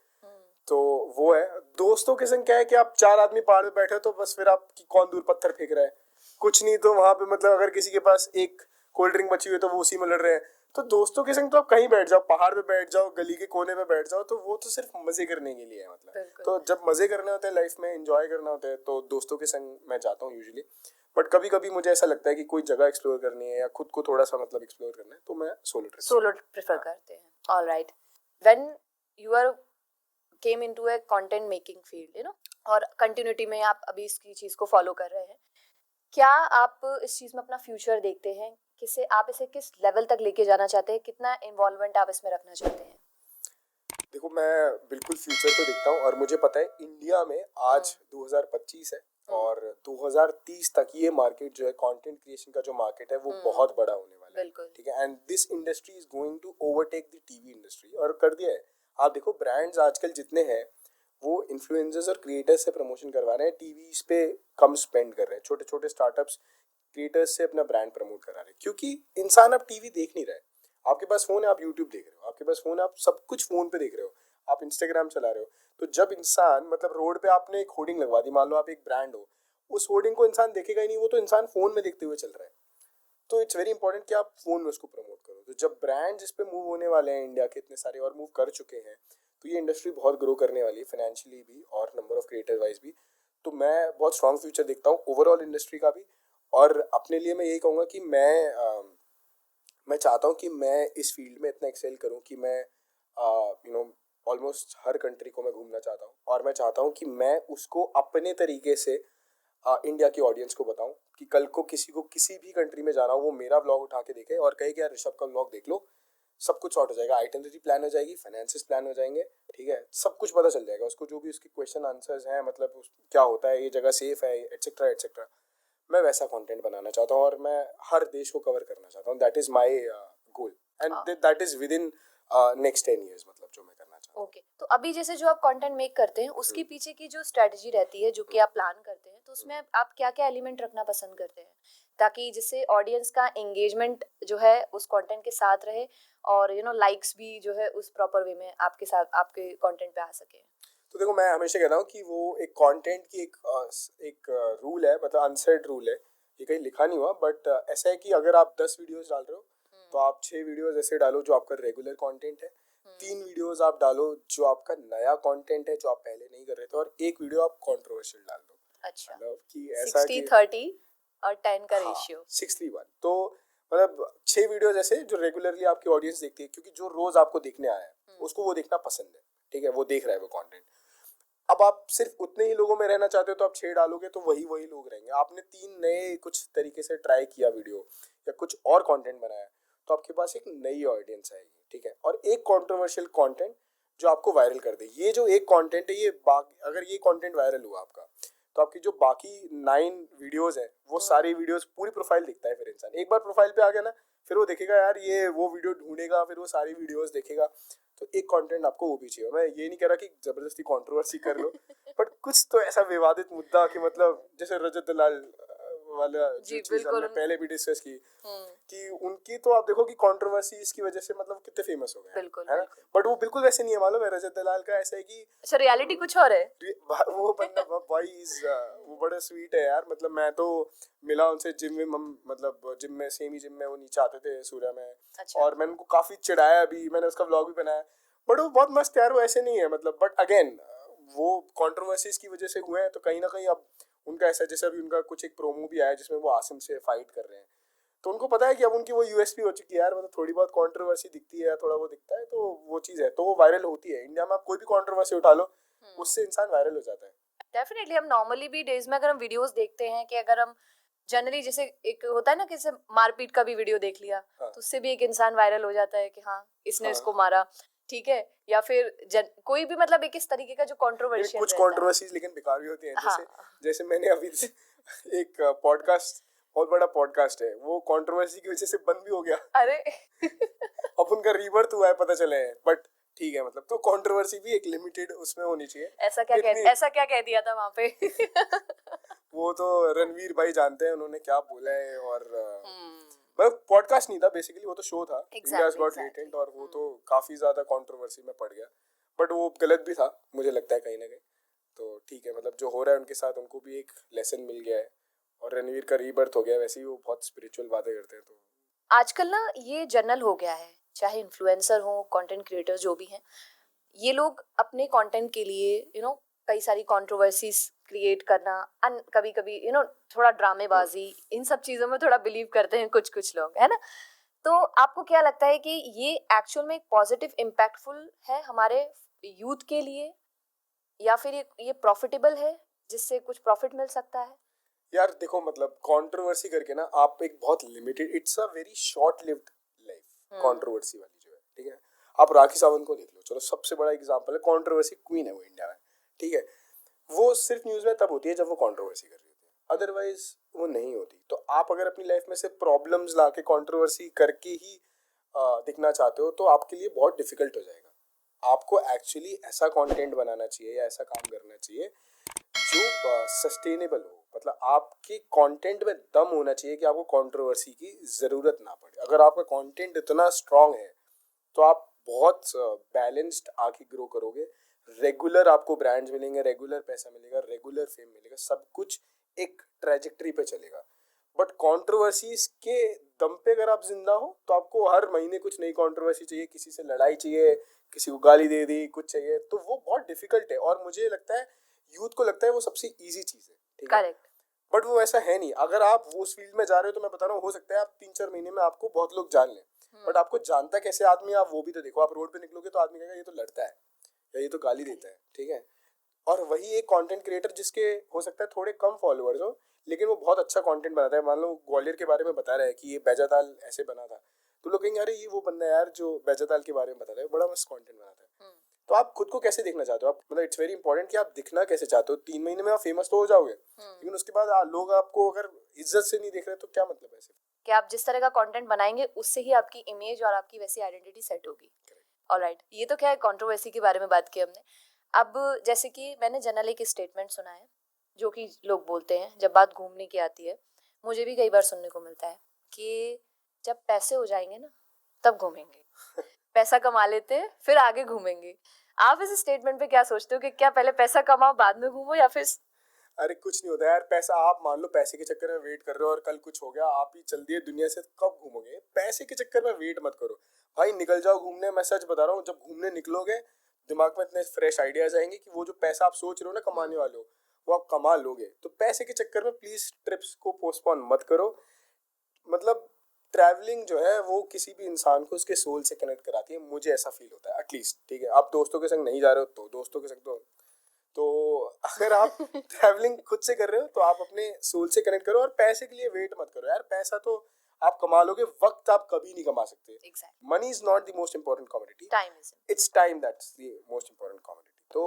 तो वो है। दोस्तों के संग क्या है कि आप 4 आदमी पहाड़ पे बैठे हो तो बस फिर आप कौन दूर पत्थर फेंक रहा है, कुछ नहीं। तो वहां पे मतलब अगर किसी के पास एक कोल्ड ड्रिंक बची हुई है तो वो उसी में लड़ रहे हैं। तो दोस्तों के संग तो आप कहीं बैठ जाओ, पहाड़ पे बैठ जाओ, गली के कोने पे बैठ जाओ, तो वो तो सिर्फ मजे करने के लिए है, मतलब। तो जब मजे करने होते हैं लाइफ में, एंजॉय करना होता है, तो दोस्तों के संग मैं जाता हूँ यूजुअली। बट कभी कभी मुझे ऐसा लगता है कि कोई जगह एक्सप्लोर करनी है या खुद को थोड़ा सा मतलब एक्सप्लोर करना है, तो मैं सोलो प्रेफर करते हैं। Alright, when you are came into a content making field, और कंटिन्यूटी में आप अभी इसकी चीज को फॉलो कर रहे हैं, क्या आप इस चीज में अपना फ्यूचर देखते हैं? किसे आप इसे किस लेवल तक लेके जाना चाहते हैं? कितना इन्वॉल्वमेंट आप इसमें रखना चाहते हैं? देखो मैं बिल्कुल फ्यूचर तो देखता हूँ, और मुझे पता है इंडिया में आज 2025 है और 2030 तक ये मार्केट जो है, कंटेंट क्रिएशन का जो मार्केट है, वो बहुत बड़ा होने वाला है। ठीक है, and this industry is going to overtake the TV industry, और कर दिया है। आप देखो ब्रांड्स आजकल जितने हैं वो इन्फ्लुएंसर्स और क्रिएटर्स से प्रमोशन करवा रहे हैं, टीवी पे कम स्पेंड कर रहे हैं। छोटे छोटे स्टार्टअप्स क्रिएटर्स से अपना ब्रांड प्रमोट करा रहे हैं, क्योंकि इंसान अब टीवी देख नहीं रहा है। आपके पास फोन है, आप यूट्यूब देख रहे हो, आपके पास फोन है, आप सब कुछ फोन पे देख रहे हो, आप इंस्टाग्राम चला रहे हो। तो जब इंसान मतलब रोड पे आपने एक होर्डिंग लगवा दी, मान लो आप एक ब्रांड हो, उस होर्डिंग को इंसान देखेगा ही नहीं, वो तो इंसान फोन में देखते हुए चल रहा है। तो इट्स वेरी इंपॉर्टेंट कि आप फोन में उसको प्रमोट करो। तो जब ब्रांड इस पे मूव होने वाले हैं, इंडिया के इतने सारे और मूव कर चुके हैं, तो ये इंडस्ट्री बहुत ग्रो करने वाली है, फाइनेंशियली भी और नंबर ऑफ क्रिएटर वाइज भी। तो मैं बहुत स्ट्रॉन्ग फ्यूचर देखता हूँ ओवरऑल इंडस्ट्री का भी। और अपने लिए मैं यही कहूँगा कि मैं चाहता हूँ कि मैं इस फील्ड में इतना एक्सेल करूँ कि मैं ऑलमोस्ट हर कंट्री को मैं घूमना चाहता हूँ, और मैं चाहता हूँ कि मैं उसको अपने तरीके से इंडिया की ऑडियंस को बताऊं कि कल को किसी को किसी भी कंट्री में जाना हो, वो मेरा व्लॉग उठा के देखे और कहे कि यार ऋषभ का व्लॉग देख लो, सब कुछ सॉर्ट हो जाएगा, आइटनरी प्लान हो जाएगी, फाइनेंसिस प्लान हो जाएंगे, ठीक है, सब कुछ पता चल जाएगा उसको, जो भी उसके क्वेश्चन आंसर्स हैं, मतलब क्या होता है, ये जगह सेफ है, एटसेट्रा एटसेट्रा। मैं वैसा कंटेंट बनाना चाहता हूँ, और मैं हर देश को कवर करना चाहता हूँ। That is my goal, and that is with in next 10 years, मतलब जो मैं करना चाहता हूँ। ओके, तो अभी जैसे जो आप कंटेंट मेक करते हैं उसके पीछे की जो स्ट्रेटजी रहती है, जो कि आप प्लान करते हैं, तो उसमें आप क्या क्या एलिमेंट रखना पसंद करते हैं ताकि जिससे ऑडियंस का एंगेजमेंट जो है उस कंटेंट के साथ रहे, और लाइक्स भी जो है उस प्रॉपर वे में आपके साथ आपके कंटेंट पे आ सके? तो देखो मैं हमेशा कहता हूँ कि वो एक कंटेंट की एक रूल है, मतलब अनसेड रूल है, ये कहीं लिखा नहीं हुआ, बट ऐसा है कि अगर आप 10 वीडियोस डाल रहे हो तो आप 6 वीडियोस ऐसे डालो जो आपका रेगुलर कंटेंट है, 3 वीडियोस आप डालो जो आपका नया कंटेंट है जो आप पहले नहीं कर रहे थे, और एक वीडियो आप कंट्रोवर्शियल डाल दो। अच्छा, मतलब कि ऐसा 60-30 और 10 का रेशियो। 6:1। तो मतलब 6 वीडियोस ऐसे जो रेगुलरली आपकी ऑडियंस देखती है, क्योंकि जो रोज आपको देखने आया है उसको वो देखना पसंद है, ठीक है, वो देख रहा है वो कंटेंट। अब आप सिर्फ उतने ही लोगों में रहना चाहते हो तो आप 6 डालोगे तो वही वही लोग रहेंगे। आपने 3 नए कुछ तरीके से ट्राई किया वीडियो या कुछ और कंटेंट बनाया, तो आपके पास एक नई ऑडियंस आएगी, ठीक है। और एक कंट्रोवर्शियल कंटेंट जो आपको वायरल कर दे। ये जो एक कंटेंट है, ये अगर ये कंटेंट वायरल हुआ आपका, तो आपकी जो बाकी 9 वीडियोस है वो सारी वीडियोस, पूरी प्रोफाइल दिखता है। फिर इंसान एक बार प्रोफाइल पे आ गया ना, फिर वो देखेगा यार, ये वो वीडियो ढूंढेगा, फिर वो सारी वीडियोस देखेगा। तो एक कंटेंट आपको वो भी चाहिए। मैं ये नहीं कह रहा कि जबरदस्ती कंट्रोवर्सी कर लो, बट कुछ तो ऐसा विवादित मुद्दा कि मतलब जैसे रजत दलाल वाला जो चीज हमने पहले भी डिस्कस की, कि उनकी तो आप देखो कि कंट्रोवर्सी इसकी वजह से मतलब कितने फेमस हो गए, है ना। बट वो बिल्कुल वैसे नहीं है, मालूम है। रजत दलाल का ऐसा है कि अच्छा, रियलिटी कुछ और है। वो बंदा भाई वो बड़ा स्वीट है यार। मतलब मैं तो मिला उनसे जिम में, मतलब जिम में, सेम ही जिम में वो नीचे आते थे सूर्या में। अच्छा। और मैंने उनको काफी चिढ़ाया भी, मैंने उसका व्लॉग भी बनाया। बट वो बहुत मस्त यार, वो ऐसे नहीं है मतलब। बट अगेन वो कंट्रोवर्सीज की वजह से हुए हैं, तो कहीं ना कहीं अब उनका ऐसा, जैसे अभी उनका कुछ एक प्रोमो भी आया जिसमें वो आसिम से फाइट कर रहे हैं, तो उनको पता है कि अब उनकी वो यूएसपी हो चुकी है यार। मतलब थोड़ी बहुत कंट्रोवर्सी दिखती है, थोड़ा वो दिखता है, तो वो चीज़ है, तो वो वायरल होती है। इंडिया में आप कोई भी कंट्रोवर्सी उठा लो, उससे इंसान वायरल हो जाता है। डेफिनेटली। हम नॉर्मली भी डेज में अगर हम वीडियोस देखते हैं, कि अगर हम जनरली, जैसे एक होता है ना, कि मारपीट का भी वीडियो देख लिया, हाँ। तो उससे भी एक इंसान वायरल हो जाता है कि हाँ, इसने हाँ। इसको मारा, ठीक है। या फिर कोई भी मतलब एक इस तरीके का जो कंट्रोवर्शियल कुछ कंट्रोवर्सीज लेकिन बेकार भी होती हैं। जैसे जैसे मैंने अभी एक पॉडकास्ट, बहुत बड़ा पॉडकास्ट है, वो कंट्रोवर्सी की वजह से बंद भी हो गया। अरे अब उनका रीबर्थ हुआ है, पता चले है। बट ठीक है, मतलब तो कंट्रोवर्सी भी एक लिमिटेड उसमें होनी चाहिए। ऐसा क्या कह दिया था वहां पे? वो तो रणवीर भाई जानते हैं उन्होंने क्या बोला है। और मतलब पॉडकास्ट नहीं था बेसिकली, वो तो शो था, इंडियाज गॉट टैलेंट। और वो तो काफी ज्यादा कंट्रोवर्सी में पड़ गया, बट वो गलत भी था मुझे लगता है कहीं ना कहीं। तो ठीक है, मतलब जो हो रहा है उनके साथ, उनको भी एक लेसन मिल गया है। और रणवीर का रीबर्थ हो गया। वैसे ही वो बहुत स्पिरिचुअल बातें करते हैं। तो आजकल ना ये जनरल हो गया है, चाहे इन्फ्लुएंसर हो, कंटेंट क्रिएटर जो भी हैं, ये लोग अपने कंटेंट के लिए कई सारी कंट्रोवर्सीज क्रिएट करना, कभी कभी थोड़ा ड्रामेबाजी, इन सब चीजों में थोड़ा बिलीव करते हैं कुछ कुछ लोग, है ना। तो आपको क्या लगता है कि ये एक्चुअल में एक पॉजिटिव इम्पैक्टफुल है हमारे यूथ के लिए, या फिर ये प्रॉफिटेबल है, जिससे कुछ प्रॉफिट मिल सकता है? यार देखो, मतलब कंट्रोवर्सी करके ना आप एक बहुत limited, it's a very short lived life controversy वाली जो है, ठीक है। आप राखी सावंत को देख लो, चलो सबसे बड़ा एग्जांपल है, कंट्रोवर्सी क्वीन है वो इंडिया में, ठीक है। वो सिर्फ न्यूज में तब होती है जब वो कंट्रोवर्सी कर रही होती है, अदरवाइज वो नहीं होती। तो आप अगर अपनी लाइफ में से प्रॉब्लम्स लाके कंट्रोवर्सी करके ही दिखना चाहते हो, तो आपके लिए बहुत डिफिकल्ट हो जाएगा। आपको एक्चुअली ऐसा कंटेंट बनाना चाहिए या ऐसा काम करना चाहिए जो सस्टेनेबल हो। मतलब आपके कंटेंट में दम होना चाहिए कि आपको कंट्रोवर्सी की ज़रूरत ना पड़े। अगर आपका कंटेंट इतना स्ट्रांग है, तो आप बहुत बैलेंस्ड आगे ग्रो करोगे। रेगुलर आपको ब्रांड्स मिलेंगे, रेगुलर पैसा मिलेगा, रेगुलर फेम मिलेगा, सब कुछ एक ट्रैजेक्टरी पे चलेगा। बट कंट्रोवर्सीज के दम पे अगर आप जिंदा हो, तो आपको हर महीने कुछ नई कंट्रोवर्सी चाहिए, किसी से लड़ाई चाहिए, किसी को गाली दे दी, कुछ चाहिए, तो वो बहुत डिफिकल्ट है। और मुझे लगता है यूथ को लगता है वो सबसे इजी चीज है, ठीक है। करेक्ट। बट वो ऐसा है नहीं। अगर आप उस फील्ड में जा रहे हो, तो मैं बता रहा हूँ, हो सकता है आप 3-4 महीने में आपको बहुत लोग जान लें, बट आपको जानता कैसे आदमी, आप वो भी तो देखो। आप रोड पे निकलोगे तो आदमी कहेगा ये तो लड़ता है या ये तो गाली देता है, ठीक है। और वही एक कंटेंट क्रिएटर जिसके हो सकता है थोड़े कम फॉलोअर्स हो, लेकिन वो बहुत अच्छा कंटेंट बनाता है। मान लो ग्वालियर के बारे में बता रहा है कि ये बैजाताल ऐसे बना था, तो लोग कहेंगे अरे ये वो बंदा है यार जो बैजाताल के बारे में बताता है, बड़ा मस्त कंटेंट बनाता है। तो आप खुद को कैसे देखना चाहते हो? आप मतलब इट्स वेरी इंपॉर्टेंट कि आप दिखना कैसे चाहते हो। 3 महीने में आप फेमस तो हो जाओगे, लेकिन उसके बाद लोग आपको अगर इज्जत से नहीं देख रहे, तो क्या मतलब है? कि आप जिस तरह का कंटेंट बनाएंगे, उससे ही आपकी इमेज और आपकी वैसी आइडेंटिटी सेट होगी। ऑलराइट, ये तो क्या है, कंट्रोवर्सी के बारे में बात की हमने। अब जैसे कि मैंने जनरल एक स्टेटमेंट सुना है, जो कि लोग बोलते हैं जब बात घूमने की आती है, मुझे भी कई बार सुनने को मिलता है कि जब पैसे हो जाएंगे ना, तब घूमेंगे। पैसा कमा लेते हैं, फिर आगे घूमेंगे। आप इस स्टेटमेंट पे क्या सोचते हो कि क्या पहले पैसा कमाओ बाद में घूमो, या फिर? अरे कुछ नहीं होता यार। पैसा, आप मान लो पैसे के चक्कर में वेट कर रहे हो और कल कुछ हो गया, आप ही चल दिए दुनिया से, कब घूमोगे? पैसे के चक्कर में वेट मत करो भाई, निकल जाओ घूमने। मैं सच बता रहा हूँ, जब घूमने निकलोगे, दिमाग में इतने फ्रेश आइडियाज आएंगे कि वो जो पैसा आप सोच रहे हो ना कमाने वाले हो, वो आप कमा लोगे। तो पैसे के चक्कर में प्लीज ट्रिप्स को पोस्टपोन मत करो। मतलब ट्रैवलिंग जो है वो किसी भी इंसान को उसके सोल से कनेक्ट कराती है, मुझे ऐसा फील होता है एटलीस्ट, ठीक है। आप दोस्तों के संग नहीं जा रहे हो तो दोस्तों के संग तो अगर आप ट्रैवलिंग खुद से कर रहे हो, तो आप अपने सोल से कनेक्ट करो और पैसे के लिए वेट मत करो यार। पैसा तो आप कमा लोगे, वक्त आप कभी नहीं कमा सकते. Exactly, money is not the most important commodity, time is it's time that's the most important commodity. तो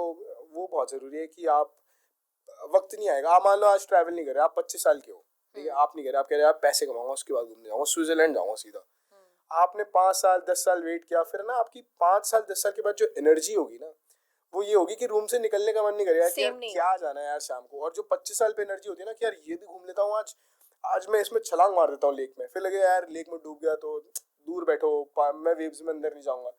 वो बहुत जरूरी है कि आप, वक्त नहीं आएगा. आप मान लो आज ट्रैवल नहीं कर रहे, आप 25 साल के हो, ठीक है, आप नहीं कर रहे, आप कह रहे हैं आप पैसे कमाऊंगा, उसके बाद घूमने जाऊंगा, स्विट्जरलैंड जाऊंगा सीधा. आपने 5 साल 10 साल वेट किया, फिर ना आपकी 5 साल 10 साल के बाद जो एनर्जी होगी ना, वो ये होगी कि रूम से निकलने का मन नहीं करेगा कि यार क्या जाना है यार शाम को. और जो 25 साल पे एनर्जी होती है ना कि यार ये भी घूम लेता हूँ आज, आज मैं इसमें छलांग मार देता हूँ लेक में, फिर लगे यार लेक में डूब गया तो दूर बैठो, मैं वेव्स में अंदर नहीं जाऊंगा.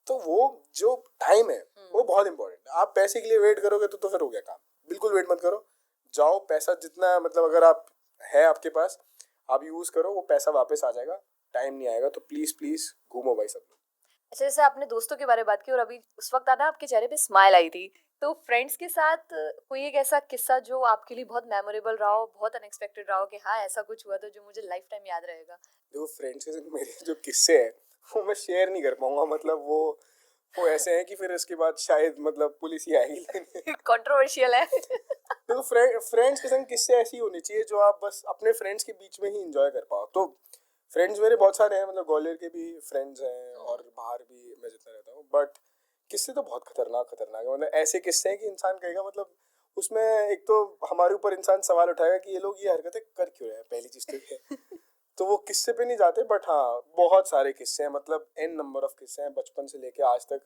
तो वो जो टाइम है वो बहुत इंपॉर्टेंट है. आप पैसे के लिए वेट करोगे तो फिर हो गया काम. बिल्कुल वेट मत करो, जाओ. पैसा जितना मतलब अगर आप है आपके पास, आप यूज करो, वो पैसा वापस आ जाएगा. टाइम नहीं आएगा. तो प्लीज प्लीज घूमो भाई सब लोग. अच्छा, जैसे आपने दोस्तों के बारे में बात की और अभी उस वक्त आना आपके चेहरे पे स्माइल आई थी, तो फ्रेंड्स के साथ कोई एक ऐसा किस्सा जो आपके लिए बहुत मेमोरेबल रहा हो, बहुत अनएक्सपेक्टेड रहा हो कि हाँ ऐसा कुछ हुआ था जो मुझे लाइफ टाइम याद रहेगा? देखो फ्रेंड्स के साथ मेरे जो किस्से हैं वो मैं शेयर नहीं कर पाऊंगा. मतलब वो ऐसे हैं कि फिर इसके बाद शायद मतलब पुलिस ही आएगी लेने. कंट्रोवर्शियल है. देखो फ्रेंड्स के संग किस्से ऐसी होनी चाहिए जो आप बस अपने फ्रेंड्स के बीच में ही एंजॉय कर पाओ. तो फ्रेंड्स मेरे बहुत सारे हैं, मतलब ग्वालियर के भी फ्रेंड्स हैं और बाहर भी मैं जितना रहता हूँ. बट किस्से तो बहुत खतरनाक खतरनाक है. मतलब ऐसे किस्से हैं कि इंसान कहेगा, मतलब उसमें एक तो हमारे ऊपर इंसान सवाल उठाएगा कि ये लोग ये हरकतें कर क्यों रहे हैं. पहली चीज तो ये तो वो किस्से पे नहीं जाते. बट हाँ, बहुत सारे किस्से हैं, मतलब एन नंबर ऑफ किस्से हैं, बचपन से लेके आज तक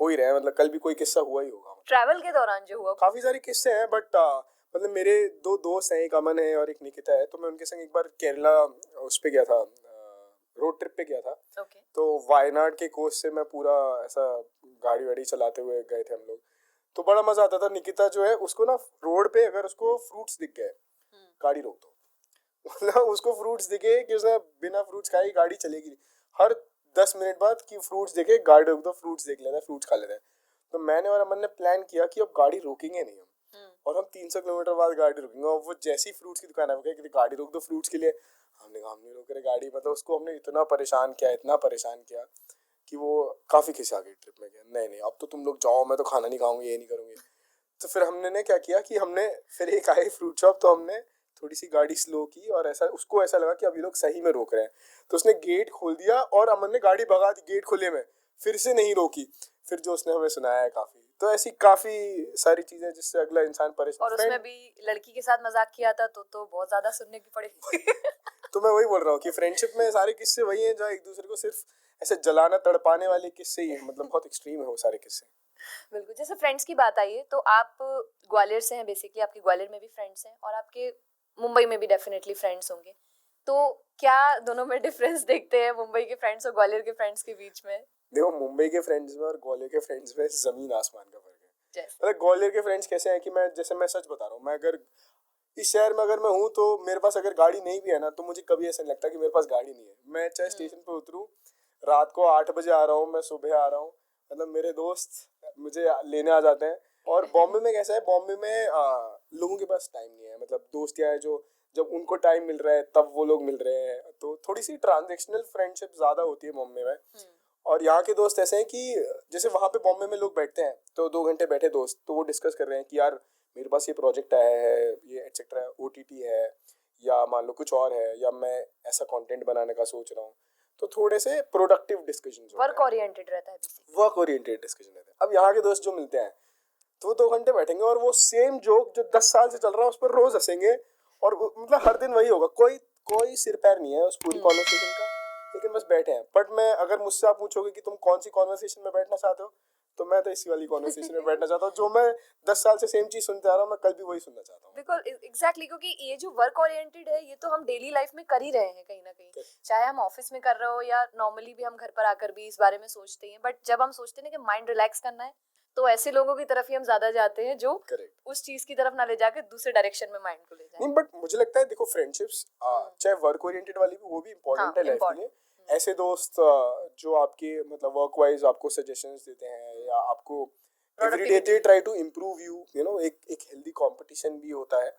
हो ही रहे हैं. मतलब कल भी कोई किस्सा हुआ ही होगा. ट्रैवल के दौरान जो हुआ काफी सारे किस्से हैं. बट मतलब मेरे 2 दोस्त हैं, एक अमन है और एक निकिता है. तो मैं उनके संग एक बार केरला उस पे गया था, रोड ट्रिप पे गया था. ओके. तो वायनाड के कोस्ट से मैं पूरा ऐसा गाड़ी वाड़ी चलाते हुए गए थे हम लोग. तो बड़ा मजा आता था. निकिता जो है उसको ना रोड पे अगर उसको फ्रूट्स दिख गए, गाड़ी रोक दो. मतलब उसको फ्रूट्स दिखे कि उसने बिना फ्रूट्स खाए गाड़ी चलेगी नहीं. हर 10 मिनट बाद कि फ्रूट्स देखे, गाड़ी रोक दो, फ्रूट्स देख लेते हैं, फ्रूट्स खा लेते हैं. तो मैंने और अमन ने प्लान किया कि अब गाड़ी रोकेंगे नहीं हम, और हम 300 किलोमीटर बाद गाड़ी रोकेंगे. और वो जैसी फ्रूट्स की दुकान है, वो कहे गाड़ी रोक दो फ्रूट्स के लिए. हमने कहा हम नहीं रोक रहे गाड़ी. मतलब उसको हमने इतना परेशान किया कि वो काफी खिंचा गई ट्रिप में. गया नहीं अब तो तुम लोग जाओ, मैं तो खाना नहीं खाऊंगी, ये नहीं करूंगी. तो फिर हमने ने क्या किया कि हमने फिर एक आए फ्रूट शॉप, तो हमने थोड़ी सी गाड़ी स्लो की और ऐसा उसको ऐसा लगा कि अब ये लोग सही में रोक रहे हैं. तो उसने गेट खोल दिया और अमन ने गाड़ी भगा दी गेट खुले में, फिर से नहीं रोकी. फिर जो उसने हमें सुनाया है काफी. तो ऐसी काफी सारी चीजें जिससे अगला इंसान परेशान. और उसमें भी लड़की के साथ मजाक किया था तो बहुत ज्यादा सुनने की पड़ेगी. तो मैं वही बोल रहा हूँ कि फ्रेंडशिप में सारे किस्से वही हैं जहाँ एक दूसरे को सिर्फ ऐसे जलाना तड़पाने वाले किस्से ही हैं. मतलब बहुत एक्सट्रीम है वो सारे किस्से. बिल्कुल. जैसे फ्रेंड्स की बात आई है तो आप ग्वालियर से हैं बेसिकली, आपके ग्वालियर में भी फ्रेंड्स हैं और आपके मुंबई में भी डेफिनेटली फ्रेंड्स होंगे. तो क्या दोनों में डिफरेंस देखते हैं मुंबई के फ्रेंड्स और ग्वालियर के फ्रेंड्स के बीच में? देखो मुंबई के फ्रेंड्स में और ग्वालियर के फ्रेंड्स में जमीन आसमान का फर्क है. Yes. मतलब ग्वालियर के फ्रेंड्स कैसे हैं कि मैं सच बता रहा हूँ, मैं अगर इस शहर में अगर मैं हूँ तो मेरे पास अगर गाड़ी नहीं भी है ना, तो मुझे कभी ऐसा नहीं लगता कि मेरे पास गाड़ी नहीं है. मैं चाहे स्टेशन पे उतरूँ, रात को 8 बजे आ रहा हूँ, मैं सुबह आ रहा हूँ, मतलब मेरे दोस्त मुझे लेने आ जाते हैं. और बॉम्बे में कैसा है, बॉम्बे में लोगों के पास टाइम नहीं है. मतलब दोस्त क्या है, जो जब उनको टाइम मिल रहा है तब वो लोग मिल रहे हैं. तो थोड़ी सी ट्रांजेक्शनल फ्रेंडशिप ज्यादा होती है बॉम्बे में. और यहाँ के दोस्त ऐसे हैं कि जैसे वहाँ पे बॉम्बे में लोग बैठते हैं तो 2 घंटे बैठे दोस्त, तो वो डिस्कस कर रहे हैं कि यार मेरे पास ये प्रोजेक्ट आया है, ये एटसेट्रा, OTT है, या मान लो कुछ और है, या मैं ऐसा कंटेंट बनाने का सोच रहा हूँ. तो थोड़े से प्रोडक्टिव डिस्कशंस, वर्क ओरिएंटेड रहता है. वर्क ओरिएंटेड डिस्कशन रहते हैं. अब यहाँ के दोस्त जो मिलते हैं तो वो 2 घंटे बैठेंगे और वो सेम जोक जो 10 साल से चल रहा है उस पर रोज हंसेंगे. और मतलब हर दिन वही होगा. कोई सिर पैर नहीं है उस पूरी कॉन्वर्सेशन का, लेकिन बस बैठे हैं. बट मैं अगर मुझसे आप पूछोगे कि तुम कौन सी कॉन्वर्सेशन में बैठना चाहते हो, तो मैं तो इसी वाली कॉन्वर्सेशन में बैठना चाहता हूँ. जो मैं 10 साल से सेम चीज सुनते आ रहा हूँ, मैं कल भी वही सुनना चाहता हूँ. बिल्कुल एग्जैक्टली, क्योंकि ये जो वर्क ओरिएंटेड है ये तो हम डेली लाइफ में कर ही रहे हैं कहीं ना कहीं, चाहे हम ऑफिस में कर रहे हो या नॉर्मली भी हम घर पर आकर भी इस बारे में सोचते हैं. बट जब हम सोचते हैं कि माइंड रिलैक्स करना है तो ऐसे लोगों की तरफ ही हम ज्यादा जाते हैं जो उस चीज की तरफ ना ले जाके दूसरे डायरेक्शन में माइंड को ले जाए. नहीं, बट मुझे लगता है देखो फ्रेंडशिप्स चाहे वर्क ओरिएंटेड वाली भी, वो भी इम्पोर्टेंट है लाइफ के लिए. ऐसे दोस्त जो आपके मतलब वर्क वाइज आपको सजेशंस देते हैं या आपको everyday they try to improve you know, एक हेल्दी कंपटीशन भी होता है.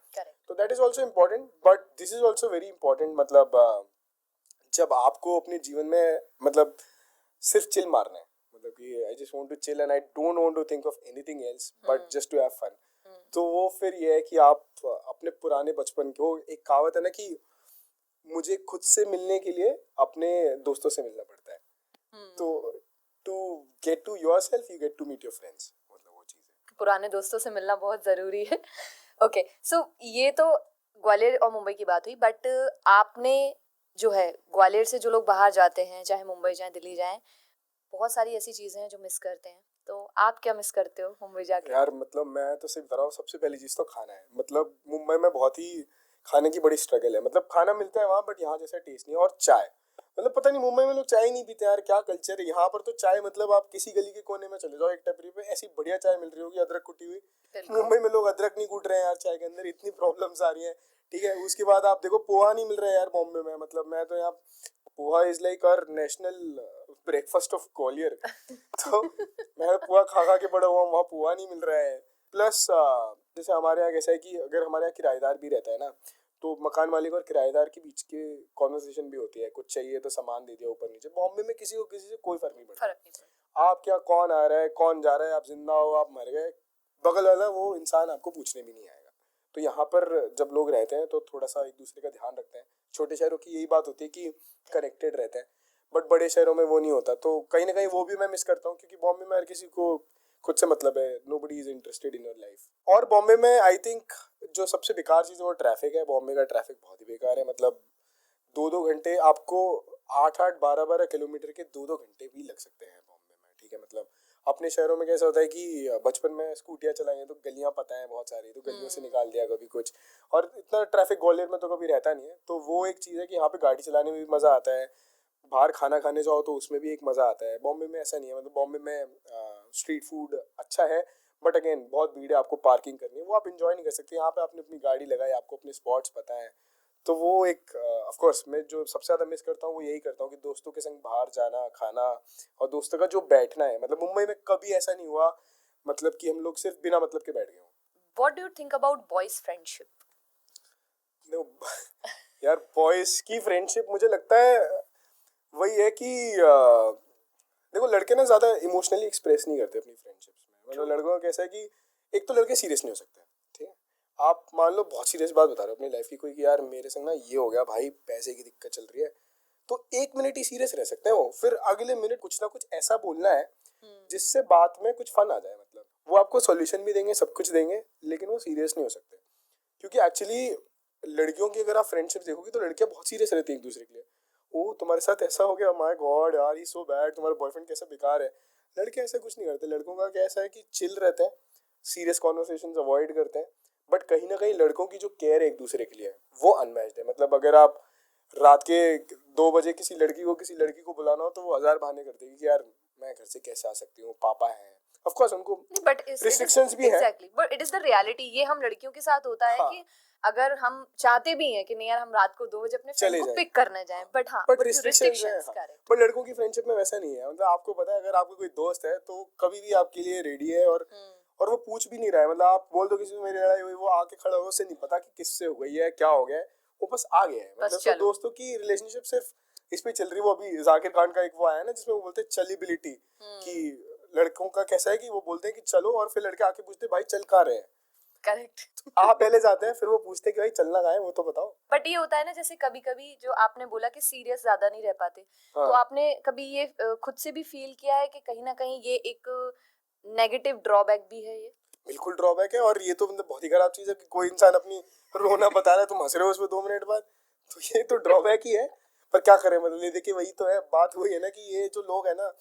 तो that is also important. But this is also very important. मतलब जब आपको अपने जीवन में मतलब सिर्फ चिल मारना है, मतलब कि I just want to chill and I don't want to think of anything else but just to have fun. तो वो फिर ये है कि आप अपने पुराने बचपन को, एक कहावत है ना कि मुझे खुद से मिलने के लिए अपने दोस्तों से मिलना पड़ता है। तो to get to yourself you get to meet your friends, मतलब वो चीज़ है। पुराने दोस्तों से मिलना बहुत ज़रूरी है। ओके, सो ये तो ग्वालियर और मुंबई की बात हुई, बट आपने जो है ग्वालियर से जो लोग बाहर जाते हैं, चाहे मुंबई जाएं दिल्ली जाएं, बहुत सारी ऐसी चीज़ें हैं जो मिस करते हैं। तो आप क्या मिस करते हो मुंबई जाके? यार मतलब मैं तो सिर्फ बता रहा हूँ, सबसे पहली चीज़ तो खाना है। मतलब मुंबई में बहुत ही खाने की बड़ी स्ट्रगल है। मतलब खाना मिलता है वहाँ, बट यहाँ जैसा टेस्ट नहीं है। और चाय, मतलब पता नहीं मुंबई में लोग चाय ही नहीं पीते यार, क्या कल्चर है यहाँ पर। तो चाय मतलब आप किसी गली के कोने में चले जाओ, एक टपरी पे ऐसी बढ़िया चाय मिल रही होगी अदरक कुटी हुई। मुंबई में लोग अदरक नहीं कूट रहे हैं यार चाय के अंदर, इतनी प्रॉब्लम्स आ रही हैं। ठीक है, उसके बाद आप देखो पोहा नहीं मिल रहा है यार बॉम्बे में। मतलब मैं तो यहाँ, poha is like our national breakfast of Gwalior. तो मैं पोहा खा खा के बड़ा हुआ, वहाँ पोहा नहीं मिल रहा है। प्लस जैसे हमारे यहाँ कैसा है कि अगर हमारे यहाँ किराएदार भी रहता है ना, तो मकान मालिक और किराएदार के बीच के कॉन्वर्सेशन भी होती है, कुछ चाहिए तो सामान दे दिया ऊपर नीचे। बॉम्बे में किसी को किसी से कोई फर्क नहीं पड़ता। आप क्या, कौन आ रहा है कौन जा रहा है, आप जिंदा हो आप मर गए, बगल वाला वो इंसान आपको पूछने भी नहीं आएगा। तो यहाँ पर जब लोग रहते हैं तो थोड़ा सा एक दूसरे का ध्यान रखते हैं। छोटे शहरों की यही बात होती है कि कनेक्टेड रहते हैं, बट बड़े शहरों में वो नहीं होता। तो कहीं ना कहीं वो भी मैं मिस करता हूँ, क्योंकि बॉम्बे में हर किसी को खुद से मतलब है, nobody is interested in your life. और बॉम्बे में आई थिंक जो सबसे बेकार चीज़ है वो ट्रैफिक है। बॉम्बे का ट्रैफिक बहुत ही बेकार है। मतलब 2-2 घंटे आपको 8-8 12-12 किलोमीटर के 2-2 घंटे भी लग सकते हैं बॉम्बे में। ठीक है, मतलब अपने शहरों में कैसा होता है कि बचपन में स्कूटियाँ चलाई हैं तो गलियाँ पता है बहुत सारी, तो गलियों से निकाल दिया कभी कुछ। और इतना ट्रैफिक ग्वालियर में तो कभी रहता नहीं है। तो वो एक चीज़ है कि यहाँ पे गाड़ी चलाने में भी मज़ा आता है, बाहर खाना खाने जाओ तो उसमें भी एक मज़ा आता है। बॉम्बे में ऐसा नहीं है। मतलब बॉम्बे में स्ट्रीट फूड अच्छा है, बट अगेन बहुत भीड़ है, आपको पार्किंग करनी है, वो आप इंजॉय नहीं कर सकते। यहाँ पे आपने अपनी गाड़ी लगाई, आपको अपने स्पॉट्स पता है। तो वो एक ऑफ कोर्स मैं जो सबसे ज़्यादा मिस करता हूँ वो यही करता हूँ कि दोस्तों के संग बाहर जाना, खाना, और दोस्तों का जो बैठना है। मतलब मुंबई में कभी ऐसा नहीं हुआ मतलब कि हम लोग सिर्फ बिना मतलब के बैठ गए हों। What do you think about boys friendship? यार बॉयज की फ्रेंडशिप मुझे लगता है वही है कि देखो लड़के ना ज़्यादा इमोशनली एक्सप्रेस नहीं करते अपनी फ्रेंडशिप्स में। मतलब लड़कों का कैसा है कि एक तो लड़के सीरियस नहीं हो सकते। ठीक है, आप मान लो बहुत सीरियस बात बता रहे हो अपनी लाइफ की कोई, कि यार मेरे संग ना ये हो गया भाई, पैसे की दिक्कत चल रही है, तो 1 मिनट ही सीरियस रह सकते हैं वो, फिर अगले मिनट कुछ ना कुछ ऐसा बोलना है जिससे बात में कुछ फन आ जाए। मतलब वो आपको सॉल्यूशन भी देंगे, सब कुछ देंगे, लेकिन वो सीरियस नहीं हो सकते। क्योंकि एक्चुअली लड़कियों की अगर आप फ्रेंडशिप देखोगे तो लड़कियां बहुत सीरियस रहती हैं एक दूसरे के लिए। ओ तुम्हारे साथ ऐसा हो गया, माय गॉड यार ही सो बैड, तुम्हारा बॉयफ्रेंड कैसा बेकार है। लड़के ऐसा कुछ नहीं करते। लड़कों का कैसा है कि चिल रहते हैं, सीरियस कॉन्वर्सेशंस अवॉइड करते हैं, बट कहीं ना कहीं लड़कों की जो केयर है एक दूसरे के लिए वो अनमैच्ड है। मतलब अगर आप रात के 2 बजे किसी लड़की को बुलाना हो तो वो 1000 बहाने कर देगी कि यार मैं घर से कैसे आ सकती हूँ, पापा हैं। ऑफ कोर्स उनको रिस्ट्रिक्शंस भी हैं, exactly, but it is the reality. ये हम लड़कियों के साथ होता है कि अगर हम चाहते भी हैं कि नहीं यार हम रात को 2 बजे अपने फ्रेंड को पिक करने जाएं, बट हाँ, बट रिस्ट्रिक्शंस हैं। पर लड़कों की फ्रेंडशिप में वैसा नहीं है। मतलब आपको पता है अगर आपको कोई दोस्त है तो कभी भी आपके लिए रेडी है, और वो पूछ भी नहीं रहा है। मतलब आप बोल दो किसी से मेरी लड़ाई हुई, वो आके खड़ा हो, उसे नहीं पता कि किससे हो गई है, क्या हो गया है, वो बस आ गया है। मतलब तो दोस्तों की रिलेशनशिप सिर्फ इस पे चल रही है। वो अभी जाकिर खान का एक वो आया ना जिसमें वो बोलते हैं चलीबिलिटी, कि लड़कों का कैसा है कि वो बोलते हैं कि चलो, और फिर लड़के आके पूछते हैं भाई चल कहाँ रहे हैं। करेक्ट। आप पहले जाते हैं, फिर वो पूछते हैं कि भाई चलना कहाँ है, वो तो बताओ। बट ये होता है ना, जैसे कभी कभी जो आपने बोला कि सीरियस ज्यादा नहीं रह पाते, तो आपने कभी ये खुद से भी फील किया है कि कहीं ना कहीं ये एक नेगेटिव ड्रॉबैक भी है? ये बिल्कुल ड्रॉबैक है, और ये तो मतलब बहुत ही खराब चीज है कि कोई इंसान अपनी रोना बता रहा है, तुम हंस रहे हो उसमें 2 मिनट बाद, तो ये तो ड्रॉबैक ही है। पर क्या करें, मतलब ये देखिए वही तो है, बात वही है ना कि ये जो लोग है ना,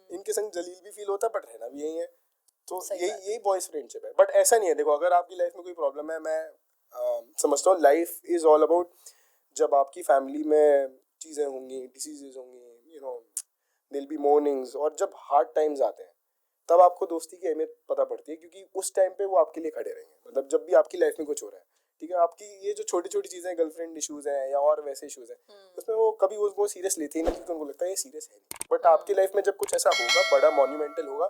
इनके संग जलील भी फील होता है बट रहना भी यही है। तो यही बॉयज फ्रेंडशिप है। बट ऐसा नहीं है, देखो अगर आपकी लाइफ में कोई प्रॉब्लम है, मैं समझता हूँ लाइफ इज ऑल अबाउट, जब आपकी फैमिली में चीज़ें होंगी, डिसीजेज होंगी, यू नो दिल बी मॉर्निंग्स, और जब हार्ड टाइम्स आते हैं तब आपको दोस्ती की अहमियत पता पड़ती है, क्योंकि उस टाइम पे वो आपके लिए खड़े रहेंगे। मतलब जब भी आपकी लाइफ में कुछ हो रहा है, ठीक है, आपकी ये जो छोटी छोटी चीज़ें, गर्लफ्रेंड इशूज़ हैं या और वैसे इशूज़ हैं, उसमें वो कभी वो सीरियस लेते ही नहीं, क्योंकि उनको लगता है ये सीरियस है नहीं। बट आपकी लाइफ में जब कुछ ऐसा होगा, बड़ा मॉन्यूमेंटल होगा,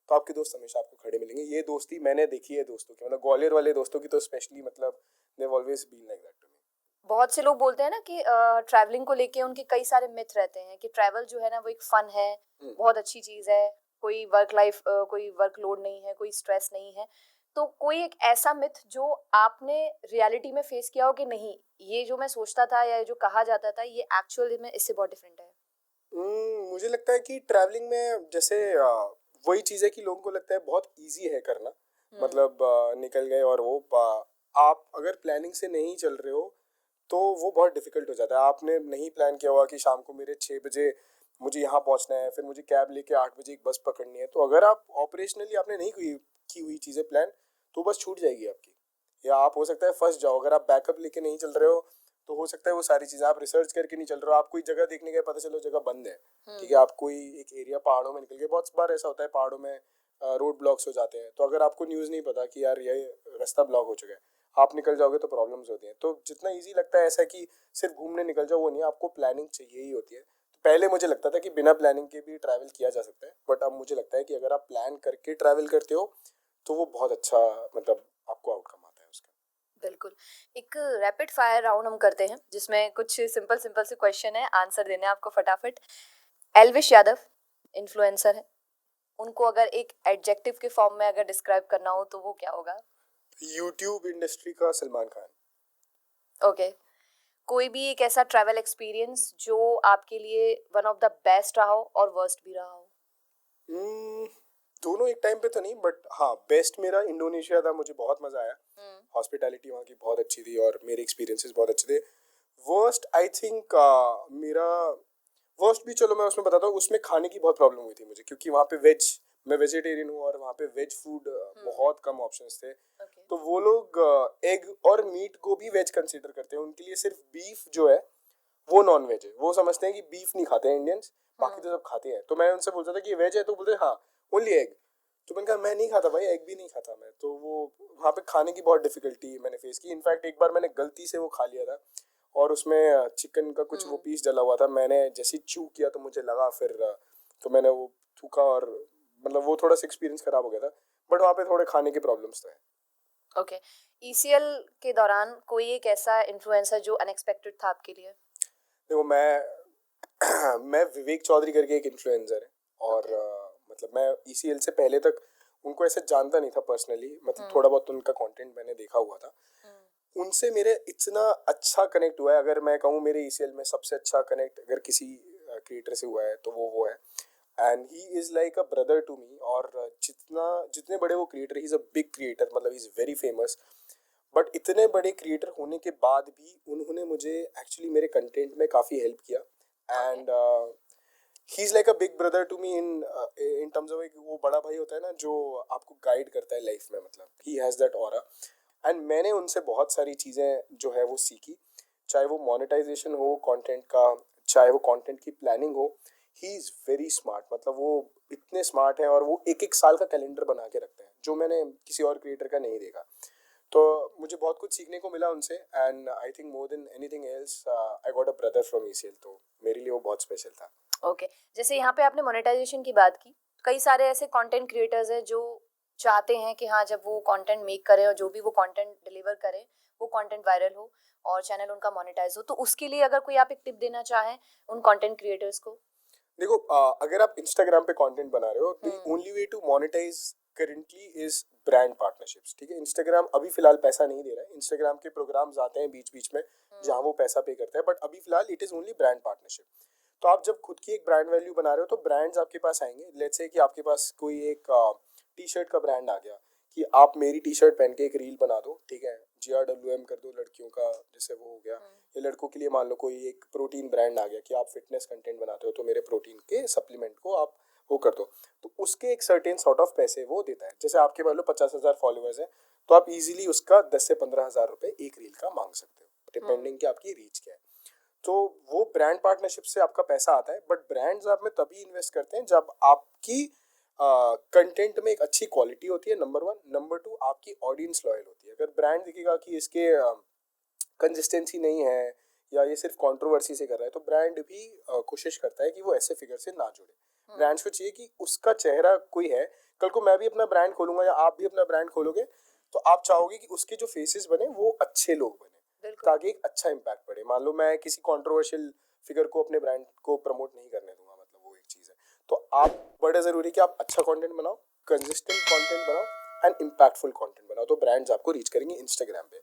तो आपके दोस्त हमेशा आपको खड़े मिलेंगे। ये दोस्ती मैंने देखी है दोस्तों की, मतलब ग्वालियर वाले दोस्तों की तो स्पेशली, मतलब they have always been like that to me. बहुत से लोग बोलते हैं ना कि ट्रैवलिंग को लेके उनके कई सारे मिथ रहते हैं कि ट्रैवल जो है ना वो एक फन है, बहुत अच्छी चीज़ है, कोई वर्क लाइफ कोई वर्कलोड नहीं है, कोई स्ट्रेस नहीं है। तो कोई एक ऐसा मिथ जो आपने रियलिटी में फेस किया हो कि नहीं, ये जो मैं सोचता था या जो कहा जाता था ये एक्चुअली में इससे बहुत डिफरेंट है? मुझे लगता है कि ट्रैवलिंग में जैसे वही चीज़ है कि लोगों को लगता है बहुत इजी है करना। मतलब निकल गए और वो आप अगर प्लानिंग से नहीं चल रहे हो तो वो बहुत डिफिकल्ट हो जाता है। आपने नहीं प्लान किया हुआ कि शाम को मेरे 6 बजे मुझे यहाँ पहुँचना है, फिर मुझे कैब लेके 8 बजे एक बस पकड़नी है। तो अगर आप ऑपरेशनली आपने नहीं की हुई चीज़ें प्लान, तो बस छूट जाएगी आपकी, या आप हो सकता है फंस जाओ। अगर आप बैकअप लेके नहीं चल रहे हो तो हो सकता है वो सारी चीज़ें आप रिसर्च करके नहीं चल रहे हो, आप कोई जगह देखने गए, पता चलो जगह बंद है। ठीक है, आप कोई एक एरिया पहाड़ों में निकल गए, बहुत बार ऐसा होता है पहाड़ों में रोड ब्लॉक्स हो जाते हैं। तो अगर आपको न्यूज़ नहीं पता कि यार ये रास्ता ब्लॉक हो चुका है, आप निकल जाओगे तो प्रॉब्लम्स होती हैं। तो जितना इजी लगता है ऐसा कि सिर्फ घूमने निकल जाओ, वो नहीं है, आपको प्लानिंग चाहिए ही होती है। तो पहले मुझे लगता था कि बिना प्लानिंग के भी ट्रैवल किया जा सकता है, बट अब मुझे लगता है कि अगर आप प्लान करके ट्रैवल करते हो तो वो बहुत अच्छा, मतलब आपको आउटकम आता है उसका। बिल्कुल। एक रैपिड फायर राउंड हम करते हैं जिसमें कुछ सिंपल सिंपल से क्वेश्चन है, आंसर देने हैं आपको फटाफट। एल्विश यादव इन्फ्लुएंसर है, उनको अगर एक एडजेक्टिव के फॉर्म में अगर डिस्क्राइब करना हो तो वो क्या होगा? यूट्यूब इंडस्ट्री का सलमान खान। ओके। कोई भी एक ऐसा ट्रैवल एक्सपीरियंस जो आपके लिए वन ऑफ द बेस्ट रहा हो और वर्स्ट भी रहा हो? हम्म, दोनों एक टाइम पे तो नहीं, बट हाँ बेस्ट मेरा इंडोनेशिया था, मुझे बहुत मजा आया। हॉस्पिटैलिटी वहाँ की बहुत अच्छी थी और मेरे एक्सपीरियंसेस बहुत अच्छे थे। वर्स्ट आई थिंक मेरा वर्स्ट भी, चलो मैं उसमें बताता हूँ। उसमें खाने की बहुत प्रॉब्लम हुई थी मुझे, क्योंकि वहाँ पे वेज, मैं वेजिटेरियन हूँ और वहाँ पे वेज फूड बहुत कम ऑप्शंस थे। तो वो लोग एग और मीट को भी वेज कंसीडर करते हैं, उनके लिए सिर्फ बीफ जो है वो नॉन वेज है। वो समझते हैं कि बीफ नहीं खाते हैं इंडियंस, बाकी तो सब खाते हैं। तो मैं उनसे बोलता था कि ये वेज है, तो बोलते हाँ ओनली एग। तो मैंने कहा मैं नहीं खाता भाई, एग भी नहीं खाता मैं। तो वो वहाँ पे खाने की बहुत डिफिकल्टी मैंने फेस की। इनफैक्ट एक बार मैंने गलती से वो खा लिया था और उसमें चिकन का कुछ वो पीस डला हुआ था। मैंने जैसे चू किया तो मुझे लगा, फिर तो मैंने वो थूका और मतलब वो थोड़ा सा एक्सपीरियंस खराब हो गया था। बट वहाँ पे थोड़े खाने के प्रॉब्लम्स थे। ओके। ईसीएल के दौरान कोई एक ऐसा इन्फ्लुएंसर जो अनएक्सपेक्टेड था आपके लिए? देखो मैं विवेक चौधरी करके एक इन्फ्लुएंसर है, और मतलब मैं ईसीएल से पहले तक उनको ऐसे जानता नहीं था पर्सनली। मतलब थोड़ा बहुत उनका कंटेंट मैंने देखा हुआ था। उनसे मेरे इतना अच्छा कनेक्ट हुआ है, अगर मैं कहूँ मेरे ईसीएल में सबसे अच्छा कनेक्ट अगर किसी क्रिएटर से हुआ है तो वो है। And he is like a brother to me. और जितने बड़े वो creator, he is a big creator, मतलब he is very famous. But इतने बड़े क्रिएटर होने के बाद भी उन्होंने मुझे एक्चुअली मेरे कंटेंट में काफ़ी हेल्प किया। And he is like a big brother to me in terms of, एक वो बड़ा भाई होता है ना जो आपको गाइड करता है लाइफ में, मतलब he has that aura. And मैंने उनसे बहुत सारी चीज़ें जो है वो सीखी, चाहे वो मोनेटाइजेशन हो कंटेंट का, चाहे वो कंटेंट की प्लानिंग हो। ही इज़ वेरी स्मार्ट, मतलब वो इतने स्मार्ट हैं और वो एक एक साल का कैलेंडर बना के रखते हैं, जो मैंने किसी और क्रिएटर का नहीं देखा। तो मुझे बहुत कुछ सीखने को मिला उनसे। And I think more than anything else I got a brother from ECL, तो मेरे लिए वो बहुत स्पेशल था। ओके। जैसे यहाँ पे आपने मोनेटाइजेशन की बात की, कई सारे ऐसे कंटेंट क्रिएटर्स हैं जो चाहते हैं कि हाँ, जब वो कंटेंट मेक करें और जो भी वो कंटेंट डिलीवर करें वो कंटेंट वायरल हो और चैनल उनका मोनेटाइज हो, तो उसके लिए अगर कोई आप एक टिप देना चाहें उन कंटेंट क्रिएटर्स को? देखो अगर आप इंस्टाग्राम पे कंटेंट बना रहे हो, the only way to monetise currently is brand partnerships. ठीक है, इंस्टाग्राम अभी फिलहाल पैसा नहीं दे रहा है। इंस्टाग्राम के प्रोग्राम्स आते हैं बीच बीच में जहाँ वो पैसा पे करता है, बट अभी फिलहाल it is only brand partnership. तो आप जब खुद की एक ब्रांड वैल्यू बना रहे हो तो ब्रांड्स आपके पास आएंगे। लेट्स से कि आपके पास कोई एक टी शर्ट का ब्रांड आ गया कि आप मेरी टी शर्ट पहन के एक रील बना दो, ठीक है, GRWM कर दो लड़कियों का, जैसे वो हो गया। ये लड़कों के लिए मान लो कोई एक प्रोटीन ब्रांड आ गया कि आप फिटनेस कंटेंट बनाते हो तो मेरे प्रोटीन के सप्लीमेंट को आप वो कर दो। तो उसके एक सर्टेन सॉर्ट ऑफ पैसे वो देता है। जैसे आपके मान लो 50,000 फॉलोअर्स हैं, तो आप इजीली उसका 10 से 15,000 रुपए एक रील का मांग सकते हो, डिपेंडिंग कि आपकी रीच क्या है। तो वो ब्रांड पार्टनरशिप से आपका पैसा आता है। बट ब्रांड्स आप में तभी इन्वेस्ट करते हैं जब आपकी कंटेंट में एक अच्छी क्वालिटी होती है, नंबर 1। नंबर 2, आपकी ऑडियंस लॉयल होती है। अगर ब्रांड दिखेगा कि इसके कंसिस्टेंसी नहीं है या ये सिर्फ कंट्रोवर्सी से कर रहा है, तो ब्रांड भी कोशिश करता है कि वो ऐसे फिगर से ना जुड़े। ब्रांड्स को चाहिए कि उसका चेहरा कोई है। कल को मैं भी अपना ब्रांड खोलूंगा या आप भी अपना ब्रांड खोलोगे, तो आप चाहोगे कि उसके जो फेसेस बने वो अच्छे लोग बने, ताकि एक अच्छा इम्पैक्ट पड़े। मान लो मैं किसी कंट्रोवर्शियल फिगर को अपने ब्रांड को प्रमोट नहीं करने दूंगा, मतलब वो एक चीज़ है। तो आप, बड़ा ज़रूरी कि आप अच्छा कंटेंट बनाओ, कंसिस्टेंट कंटेंट बनाओ एंड इम्पैक्टफुल कंटेंट बनाओ, तो ब्रांड्स आपको रीच करेंगे इंस्टाग्राम पे।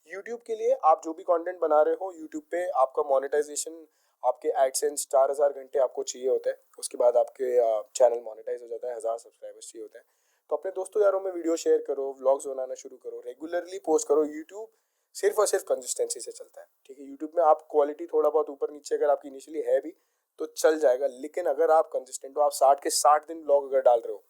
यूट्यूब के लिए आप जो भी कंटेंट बना रहे हो, यूट्यूब पे आपका मोनेटाइजेशन, आपके एडसेंस 4000 घंटे आपको चाहिए होता है, उसके बाद आपके चैनल मोनेटाइज हो जाता है, 1000 सब्सक्राइबर्स चाहिए होते हैं। तो अपने दोस्तों यारों में वीडियो शेयर करो, व्लॉग्स बनाना शुरू करो, रेगुलरली पोस्ट करो। यूट्यूब सिर्फ और सिर्फ कंसिस्टेंसी से चलता है, ठीक है। यूट्यूब में आप क्वालिटी थोड़ा बहुत ऊपर नीचे अगर आपकी इनिशियली है भी तो चल जाएगा, लेकिन अगर आप कंसिस्टेंट हो, आप 60 के 60 दिन व्लॉग अगर डाल रहे हो,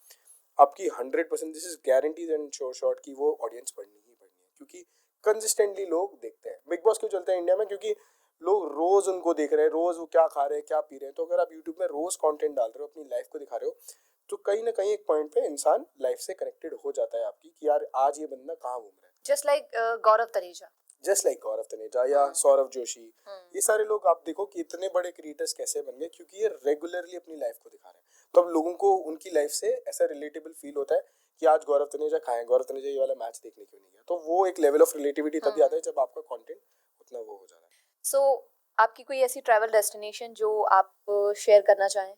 आपकी 100% this is guarantees and sure shot की वो ऑडियंस बढ़नी ही बढ़नी है, क्योंकि कंसिस्टेंटली लोग देखते हैं। बिग बॉस क्यों चलता है इंडिया में? क्योंकि लोग रोज उनको देख रहे हैं, रोज वो क्या खा रहे हैं, क्या पी रहे हैं। तो अगर आप यूट्यूब में रोज कंटेंट डाल रहे हो, अपनी लाइफ को दिखा रहे हो, तो कहीं ना कहीं एक पॉइंट पे इंसान लाइफ से कनेक्टेड हो जाता है आपकी, कि यार आज ये बंदा कहाँ घूम रहा है। जस्ट लाइक गौरव तनेजा, जस्ट लाइक गौरव तनेजा या सौरभ जोशी, ये सारे लोग आप देखो कि इतने बड़े क्रिएटर्स कैसे बन गए, क्योंकि ये रेगुलरली अपनी लाइफ को दिखा रहे हैं। तो अब लोगों को उनकी लाइफ से ऐसा रिलेटेबल फील होता है कि आज गौरव तनेजा खाएं, गौरव तनेजा ये वाला मैच देखने क्यों नहीं गया। तो वो एक लेवल ऑफ रिलेटिविटी तभी आता है जब आपका कंटेंट उतना वो हो जाता है। सो आपकी कोई ऐसी ट्रैवल डेस्टिनेशन जो आप शेयर करना चाहें?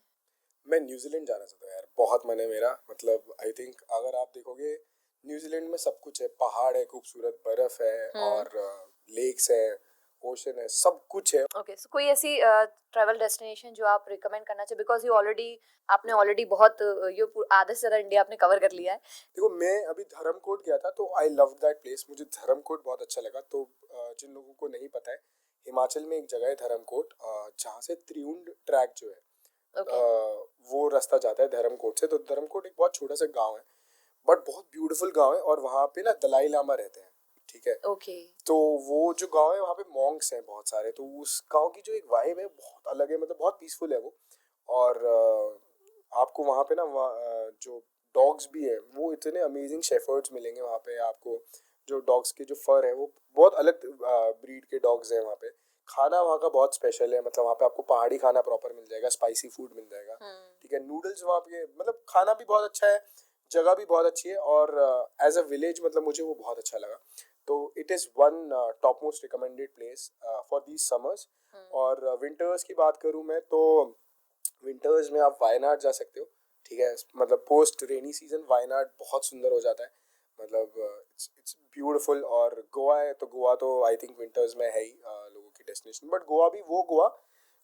मैं न्यूजीलैंड जाना चाहता हूँ यार, बहुत मन है मेरा। मतलब आई थिंक अगर आप देखोगे न्यूजीलैंड में सब कुछ है, पहाड़ है, खूबसूरत बर्फ है और लेक्स है, ओशन है, सब कुछ है। ओके, सो कोई ऐसी ट्रैवल डेस्टिनेशन जो आप रिकमेंड करना चाहिए, बिकॉज यू ऑलरेडी आपने ऑलरेडी बहुत आधे से ज़्यादा इंडिया आपने कवर कर लिया है। देखो मैं अभी धर्मकोट गया था, तो आई लव दैट प्लेस, मुझे धर्मकोट बहुत अच्छा लगा। तो जिन लोगों को नहीं पता है, हिमाचल में एक जगह है धर्मकोट, जहाँ से त्रिउंड ट्रैक जो है वो रास्ता जाता है धर्मकोट से। तो धर्मकोट एक बहुत छोटा सा गांव है, बट बहुत ब्यूटीफुल गांव है, और वहाँ पे ना दलाई लामा रहते हैं, ठीक है। ओके, तो वो जो गांव है वहाँ पे मॉन्क्स हैं बहुत सारे, तो उस गांव की जो एक वाइब है बहुत अलग है, मतलब बहुत पीसफुल है वो। और आपको वहाँ पे ना जो डॉग्स भी है वो इतने अमेजिंग शेफर्ड्स मिलेंगे वहाँ पे आपको। जो डॉग्स के जो फर है वो बहुत अलग ब्रीड के डॉग्स हैं वहाँ पे। खाना वहाँ का बहुत स्पेशल है, मतलब वहाँ पे आपको पहाड़ी खाना प्रॉपर मिल जाएगा, स्पाइसी फूड मिल जाएगा, ठीक है। नूडल्स वहाँ पे, मतलब खाना भी बहुत अच्छा है, जगह भी बहुत अच्छी है, और एज अ विलेज मतलब मुझे वो बहुत अच्छा लगा। तो it is one top most recommended place for these summers. और विंटर्स की बात करूँ मैं, तो विंटर्स में आप वायनाड जा सकते हो, ठीक है। मतलब पोस्ट रेनी सीजन वायनाड बहुत सुंदर हो जाता है, मतलब इट्स ब्यूटीफुल। और गोवा है, तो गोवा तो आई थिंक विंटर्स में है ही लोगों की डेस्टिनेशन, बट गोवा भी वो गोवा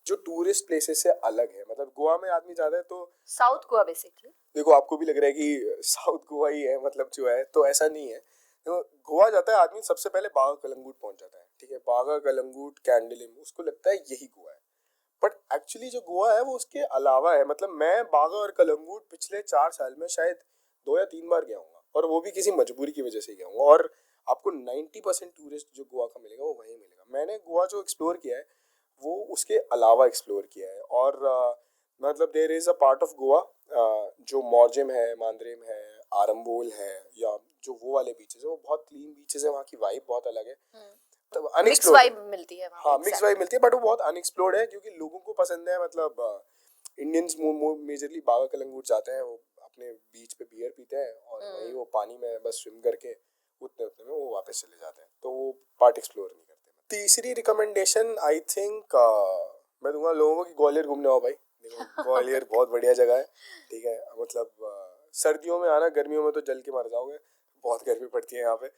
जो टूरिस्ट प्लेसेस से अलग है। मतलब गोवा में आदमी जाता है तो साउथ गोवा बेसिकली, देखो आपको भी लग रहा है कि साउथ गोवा ही है, मतलब जो है, तो ऐसा नहीं है। तो गोवा जाता है आदमी सबसे पहले बागा कलंगूट पहुंच जाता है, ठीक है। बागा कलंगूट कैंडलिम, उसको लगता है यही गोवा है, बट एक्चुअली जो गोवा है वो उसके अलावा है। मतलब मैं बागा और कलंगूट पिछले 4 साल में शायद 2 या 3 बार गया हूँ, और वो भी किसी मजबूरी की वजह से गया हूँ। और आपको 90% टूरिस्ट जो गोवा का मिलेगा वो वहीं मिलेगा। मैंने गोवा जो एक्सप्लोर किया है वो उसके अलावा एक्सप्लोर किया है। और मतलब there is a part of Goa जो मॉर्जिम है, मांद्रेम है, आरंबोल है, या जो वो वाले बीचेस है, वो बहुत क्लीन बीचेस है, वहाँ की वाइब बहुत अलग है। तो मिक्स वाइब मिलती है वहाँ पे, हाँ मिक्स वाइब मिलती है, बट वो बहुत अनएक्सप्लोर्ड है, क्योंकि लोगों को पसंद है। मतलब इंडियंस मेजरली बागा कलंगूट जाते हैं, वो अपने बीच पे बियर पीते हैं और वहीं वो पानी में बस स्विम करके उतने उतने में वो वापस चले जाते हैं, तो वो पार्ट एक्सप्लोर नहीं करते। तीसरी रिकमेंडेशन आई थिंक मैं दूंगा लोगों को कि ग्वालियर घूमने आओ भाई। देखो ग्वालियर बहुत बढ़िया जगह है, ठीक है। मतलब सर्दियों में आना, गर्मियों में तो जल के मर जाओगे, बहुत गर्मी पड़ती है यहाँ पे।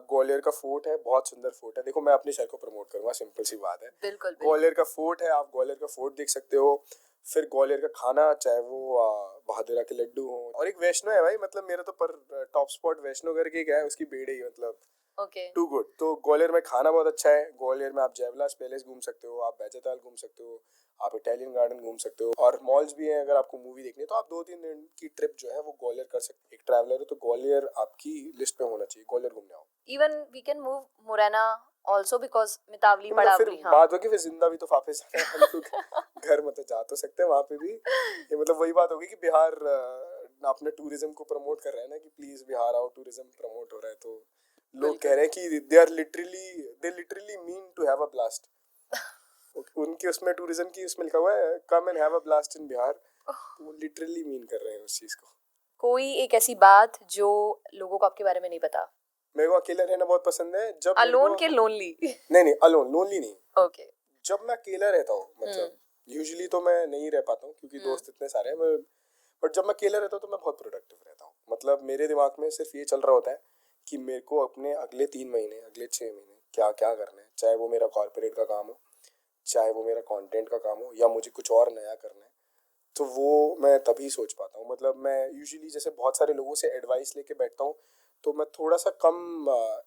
ग्वालियर का फोर्ट है, बहुत सुंदर फोर्ट है। देखो मैं अपने शहर को प्रमोट करूंगा, सिंपल सी बात है। बिल्कुल, ग्वालियर का फोर्ट है, आप ग्वालियर का फोर्ट देख सकते हो। फिर ग्वालियर का खाना, चाहे वो बहादुरा के लड्डू हो, और एक वैष्णो है भाई, मतलब मेरा तो पर टॉप स्पॉट वैष्णो करके क्या है, उसकी बेड़े ही, मतलब ओके, टू गुड। तो ग्वालियर में खाना बहुत अच्छा है। ग्वालियर में आप जयविलास पैलेस घूम सकते हो, आप बैजताल घूम सकते हो, आप इटालियन गार्डन घूम सकते हो, और मॉल्स भी हैं। अगर आपको मूवी देखनी है तो आप 2-3 दिन की ट्रिप जो है वो ग्वालियर कर सकते हैं। एक ट्रैवलर है तो ग्वालियर आपकी लिस्ट में होना चाहिए, ग्वालियर घूमने आओ। Even we can move Morena also because Mitawali तो मतलब फिर पड़ावली, हाँ। बात होगी, फिर जिंदा भी तो वापस जाना है हम लोग। घर में तो जा तो सकते हैं वहाँ पे भी। ये मतलब वही बात होगी कि बिहार अपने टूरिज्म को प्रमोट कर रहे हैं ना, कि प्लीज बिहार आओ, टूरिज्म प्रमोट हो रहा है। तो लोग कह रहे हैं कि they literally mean to have a blast. उनके उसमें टूरिज्म की उसमें लिखा हुआ है come and have a blast in Bihar, तो वो लिटरली मीन कर रहे हैं उस चीज को। कोई एक ऐसी बात जो लोगों को आपके बारे में नहीं पता? मेरे को अकेला रहना बहुत पसंद है। जब अलोन के लोनली? नहीं अलोन, लोनली नहीं। ओके, जब मैं अकेला रहता हूँ, मतलब यूजुअली तो मैं नहीं रह पाता हूँ क्योंकि दोस्त इतने सारे हैं, बट जब मैं अकेला रहता हूँ तो मैं बहुत प्रोडक्टिव रहता हूँ। मतलब मेरे दिमाग में सिर्फ ये चल रहा होता है कि मेरे को अपने अगले 3 महीने, अगले 6 महीने क्या क्या करना है, चाहे वो मेरा कॉर्पोरेट का काम हो, चाहे वो मेरा कंटेंट का काम हो, या मुझे कुछ और नया करना है। तो वो मैं तभी सोच पाता हूँ। मतलब मैं यूजुअली जैसे बहुत सारे लोगों से एडवाइस लेके बैठता हूँ तो मैं थोड़ा सा कम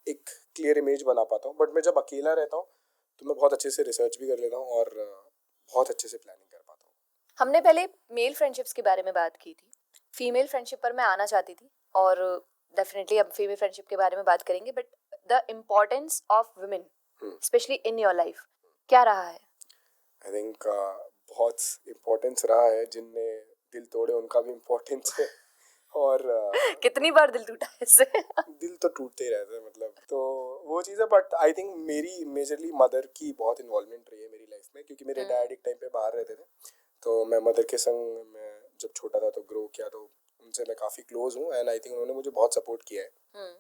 एक क्लियर इमेज बना पाता हूँ, बट मैं जब अकेला रहता हूँ तो मैं बहुत अच्छे से रिसर्च भी कर लेता हूँ और बहुत अच्छे से प्लानिंग कर पाता हूँ। हमने पहले मेल फ्रेंडशिप्स के बारे में बात की थी, फीमेल फ्रेंडशिप पर मैं आना चाहती थी और डेफिनेटली अब फीमेल फ्रेंडशिप के बारे में बात करेंगे, but the importance of women specially in your life क्या रहा है? आई थिंक बहुत इम्पोर्टेंस रहा है। जिनने दिल तोड़े उनका भी इम्पोर्टेंस है और कितनी बार दिल टूटा है इससे? दिल तो टूटते ही रहते हैं, मतलब तो वो चीज़ है। बट आई थिंक मेरी मेजरली मदर की बहुत इन्वॉल्वमेंट रही है मेरी लाइफ में, क्योंकि मेरे डैड एक टाइम पे बाहर रहते थे, तो मैं मदर के संग मैं जब छोटा था तो ग्रो किया, तो उनसे मैं काफ़ी क्लोज हूँ एंड आई थिंक उन्होंने मुझे बहुत सपोर्ट किया है।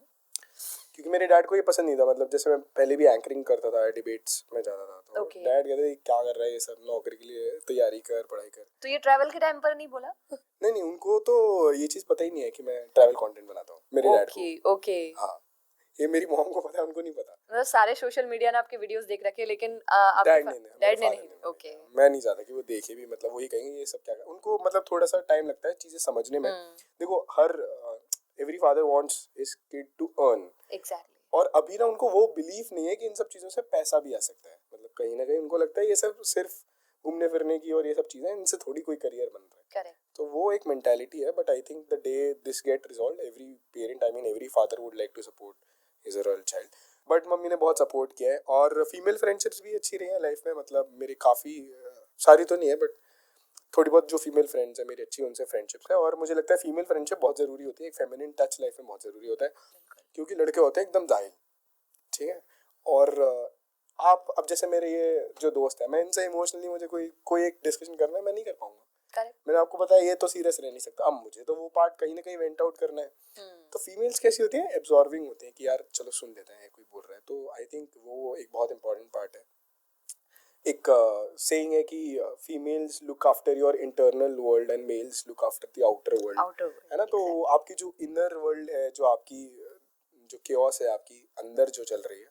क्योंकि मेरे डैड को ये पसंद नहीं था, मतलब जैसे मैं पहले भी एंकरिंग करता था, डिबेट्स में जाता था, तो डैड कहते थे क्या कर रहा है ये सब, नौकरी के लिए तैयारी कर, पढ़ाई कर। तो ये ट्रैवल के टाइम पर नहीं बोला? नहीं, उनको तो ये चीज़ पता ही नहीं है कि मैं ट्रैवल कंटेंट बनाता हूँ, मेरे डैड को। ओके। हाँ, ये मेरी मॉम को पता है, उनको नहीं पता। मतलब सारे सोशल मीडिया ने आपके वीडियोस देख रखे, लेकिन डैड ने नहीं। ओके। मैं नहीं चाहता कि वो देखे भी, मतलब वही कहेंगे ये सब क्या कर, उनको मतलब थोड़ा सा टाइम लगता है चीजें समझने में। देखो, हर every father wants his kid to earn. Exactly. और अभी ना उनको वो बिलीफ नहीं है कि इन सब चीजों से पैसा भी आ सकता है। मतलब कहीं ना कहीं उनको लगता है ये सब सिर्फ घूमने फिरने की और ये सब चीजें, इनसे थोड़ी कोई करियर बन रहा है। करेक्ट। तो वो एक मेंटालिटी है। But I think the day this get resolve, every parent, I mean every father would like to support his royal child. But mummy ने बहुत सपोर्ट किया है और फीमेल फ्रेंडशिप्स भी अच्छी रही है लाइफ में। मतलब मेरी काफ़ी सारी तो नहीं है, बट थोड़ी बहुत जो फीमेल फ्रेंड्स है मेरी अच्छी, उनसे फ्रेंडशिप्स है। और मुझे लगता है फीमेल फ्रेंडशिप बहुत ज़रूरी होती है, एक फेमिनिन टच लाइफ में बहुत ज़रूरी होता है, क्योंकि लड़के होते हैं एकदम जाहिल, ठीक है। और आप अब जैसे मेरे ये जो दोस्त है, मैं इनसे इमोशनली मुझे कोई एक डिस्कशन करना है, मैं नहीं कर पाऊंगा। मैंने आपको बताया ये तो सीरियस रह नहीं सकता, अब मुझे तो वो पार्ट कहीं ना कहीं वेंट आउट करना है। तो फीमेल्स कैसी होती है, एब्जॉर्बिंग होती है कि यार चलो सुन लेते हैं कोई बोल रहा है। तो आई थिंक वो एक बहुत इंपॉर्टेंट पार्ट है। एक सेइंग है कि females look after your internal world and males look after the outer world, है ना। तो आपकी जो इनर वर्ल्ड है, जो आपकी जो केओस है आपकी अंदर जो चल रही है,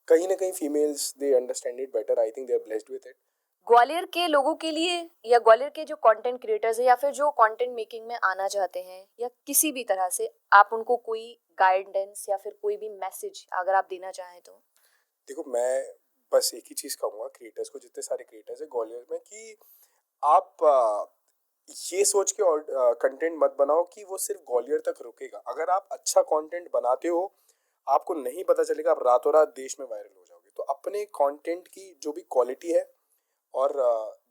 कहीं ना कहीं females they understand it better. I think they are blessed with it. Gwalior के लोगों के लिए या ग्वालियर के जो कंटेंट क्रिएटर्स हैं या फिर जो कंटेंट मेकिंग में आना चाहते हैं या किसी भी तरह से, आप उनको कोई गाइडेंस या फिर कोई भी मैसेज अगर आप देना चाहें तो? देखो, मैं बस एक ही चीज़ कहूँगा क्रिएटर्स को, जितने सारे क्रिएटर्स हैं ग्वालियर में, कि आप ये सोच के कंटेंट मत बनाओ कि वो सिर्फ ग्वालियर तक रुकेगा। अगर आप अच्छा कंटेंट बनाते हो, आपको नहीं पता चलेगा, आप रातों रात देश में वायरल हो जाओगे। तो अपने कंटेंट की जो भी क्वालिटी है और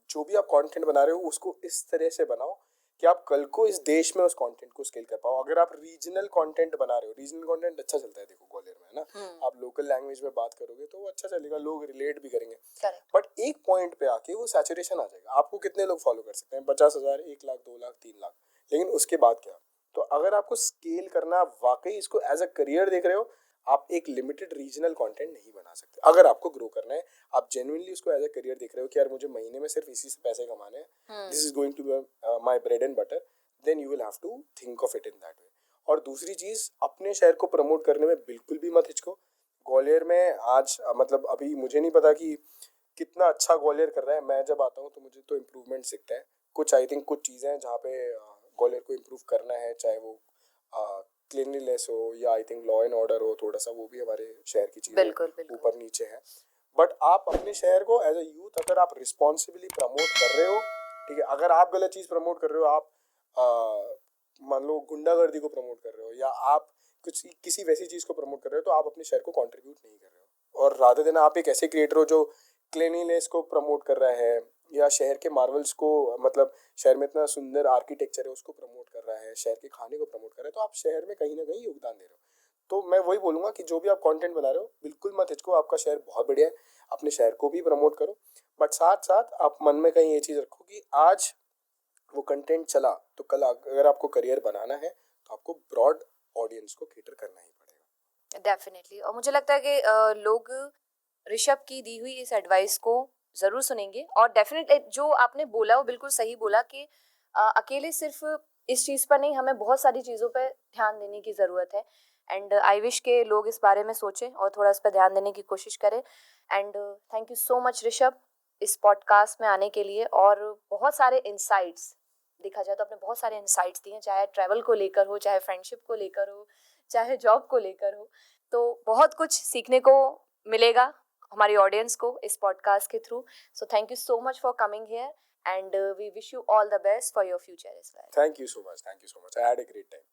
जो भी आप कंटेंट बना रहे हो, उसको इस तरह से बनाओ कि आप कल को इस देश में उस कंटेंट को स्केल कर पाओ। अगर आप रीजनल कंटेंट बना रहे हो, रीजनल कंटेंट अच्छा चलता है, देखो ग्वालियर में, है ना। आप लोकल लैंग्वेज में बात करोगे तो वो अच्छा चलेगा, लोग रिलेट भी करेंगे। बट एक पॉइंट पे आके वो सैचुरेशन आ जाएगा। आपको कितने लोग फॉलो कर सकते हैं? 50,000, 1 लाख, 2 लाख, 3 लाख। लेकिन उसके बाद क्या? तो अगर आपको स्केल करना, आप वाकई इसको एज अ करियर देख रहे हो, आप एक लिमिटेड रीजनल कंटेंट नहीं बना सकते। अगर आपको ग्रो करना है, आप जेन्युइनली उसको एज अ करियर देख रहे हो कि यार मुझे महीने में सिर्फ इसी से पैसे कमाने हैं, this is going to be my bread and butter, then you will have to think of it in that way. और दूसरी चीज, अपने शहर को प्रमोट करने में बिल्कुल भी मत हिचको। ग्वालियर में आज मतलब अभी मुझे नहीं पता कि कितना अच्छा ग्वालियर कर रहा है। मैं जब आता हूँ तो मुझे तो इम्प्रूवमेंट दिखता है कुछ। आई थिंक कुछ चीज़ें हैं जहाँ पे ग्वालियर को इम्प्रूव करना है, चाहे वो क्लीनलीनेस हो या I think law and order हो, थोड़ा सा वो भी हमारे शहर की चीज़ें ऊपर नीचे है। बट आप अपने शहर को एज अ यूथ अगर आप रिस्पॉन्सिबली प्रमोट कर रहे हो, ठीक है। अगर आप गलत चीज़ प्रमोट कर रहे हो, आप मान लो गुंडागर्दी को प्रमोट कर रहे हो या आप कुछ किसी वैसी चीज़ को प्रमोट कर रहे हो, तो आप अपने शहर को कंट्रीब्यूट नहीं कर रहे हो। और रादर देन आप एक ऐसे क्रिएटर हो जो क्लीनलीनेस को प्रमोट कर रहा है या शहर के मार्वल्स को, मतलब शहर में इतना सुंदर आर्किटेक्चर है उसको प्रमोट कर रहा है, शहर के खाने को प्रमोट कर रहा है, तो आप शहर में कहीं ना कहीं योगदान दे रहे हो। तो मैं वही बोलूँगा कि जो भी आप कंटेंट बना रहे हो, बिल्कुल मत हिचको। आपका शहर बहुत बढ़िया है, अपने शहर को भी प्रमोट करो। बट साथ साथ आप मन में कहीं ये चीज़ रखो कि आज वो कंटेंट चला तो कल अगर आपको करियर बनाना है तो आपको ब्रॉड ऑडियंस को केटर करना ही पड़ेगा। डेफिनेटली। और मुझे लगता है कि लोग ऋषभ की दी हुई इस एडवाइस को ज़रूर सुनेंगे। और डेफिनेटली जो आपने बोला वो बिल्कुल सही बोला कि अकेले सिर्फ इस चीज़ पर नहीं, हमें बहुत सारी चीज़ों पर ध्यान देने की ज़रूरत है। एंड आई विश के लोग इस बारे में सोचें और थोड़ा इस पर ध्यान देने की कोशिश करें। And thank you so much Rishabh इस पॉडकास्ट में आने के लिए, और बहुत सारे इंसाइट्स, देखा जाए तो आपने बहुत सारे इंसाइट्स दिए, चाहे ट्रैवल को लेकर हो, चाहे फ्रेंडशिप को लेकर हो, चाहे जॉब को लेकर हो। तो बहुत कुछ सीखने को मिलेगा हमारी ऑडियंस को इस पॉडकास्ट के through. So thank you so much for coming here and we wish you all the best for your future as well. Thank you so much. Thank you so much. I had a great time.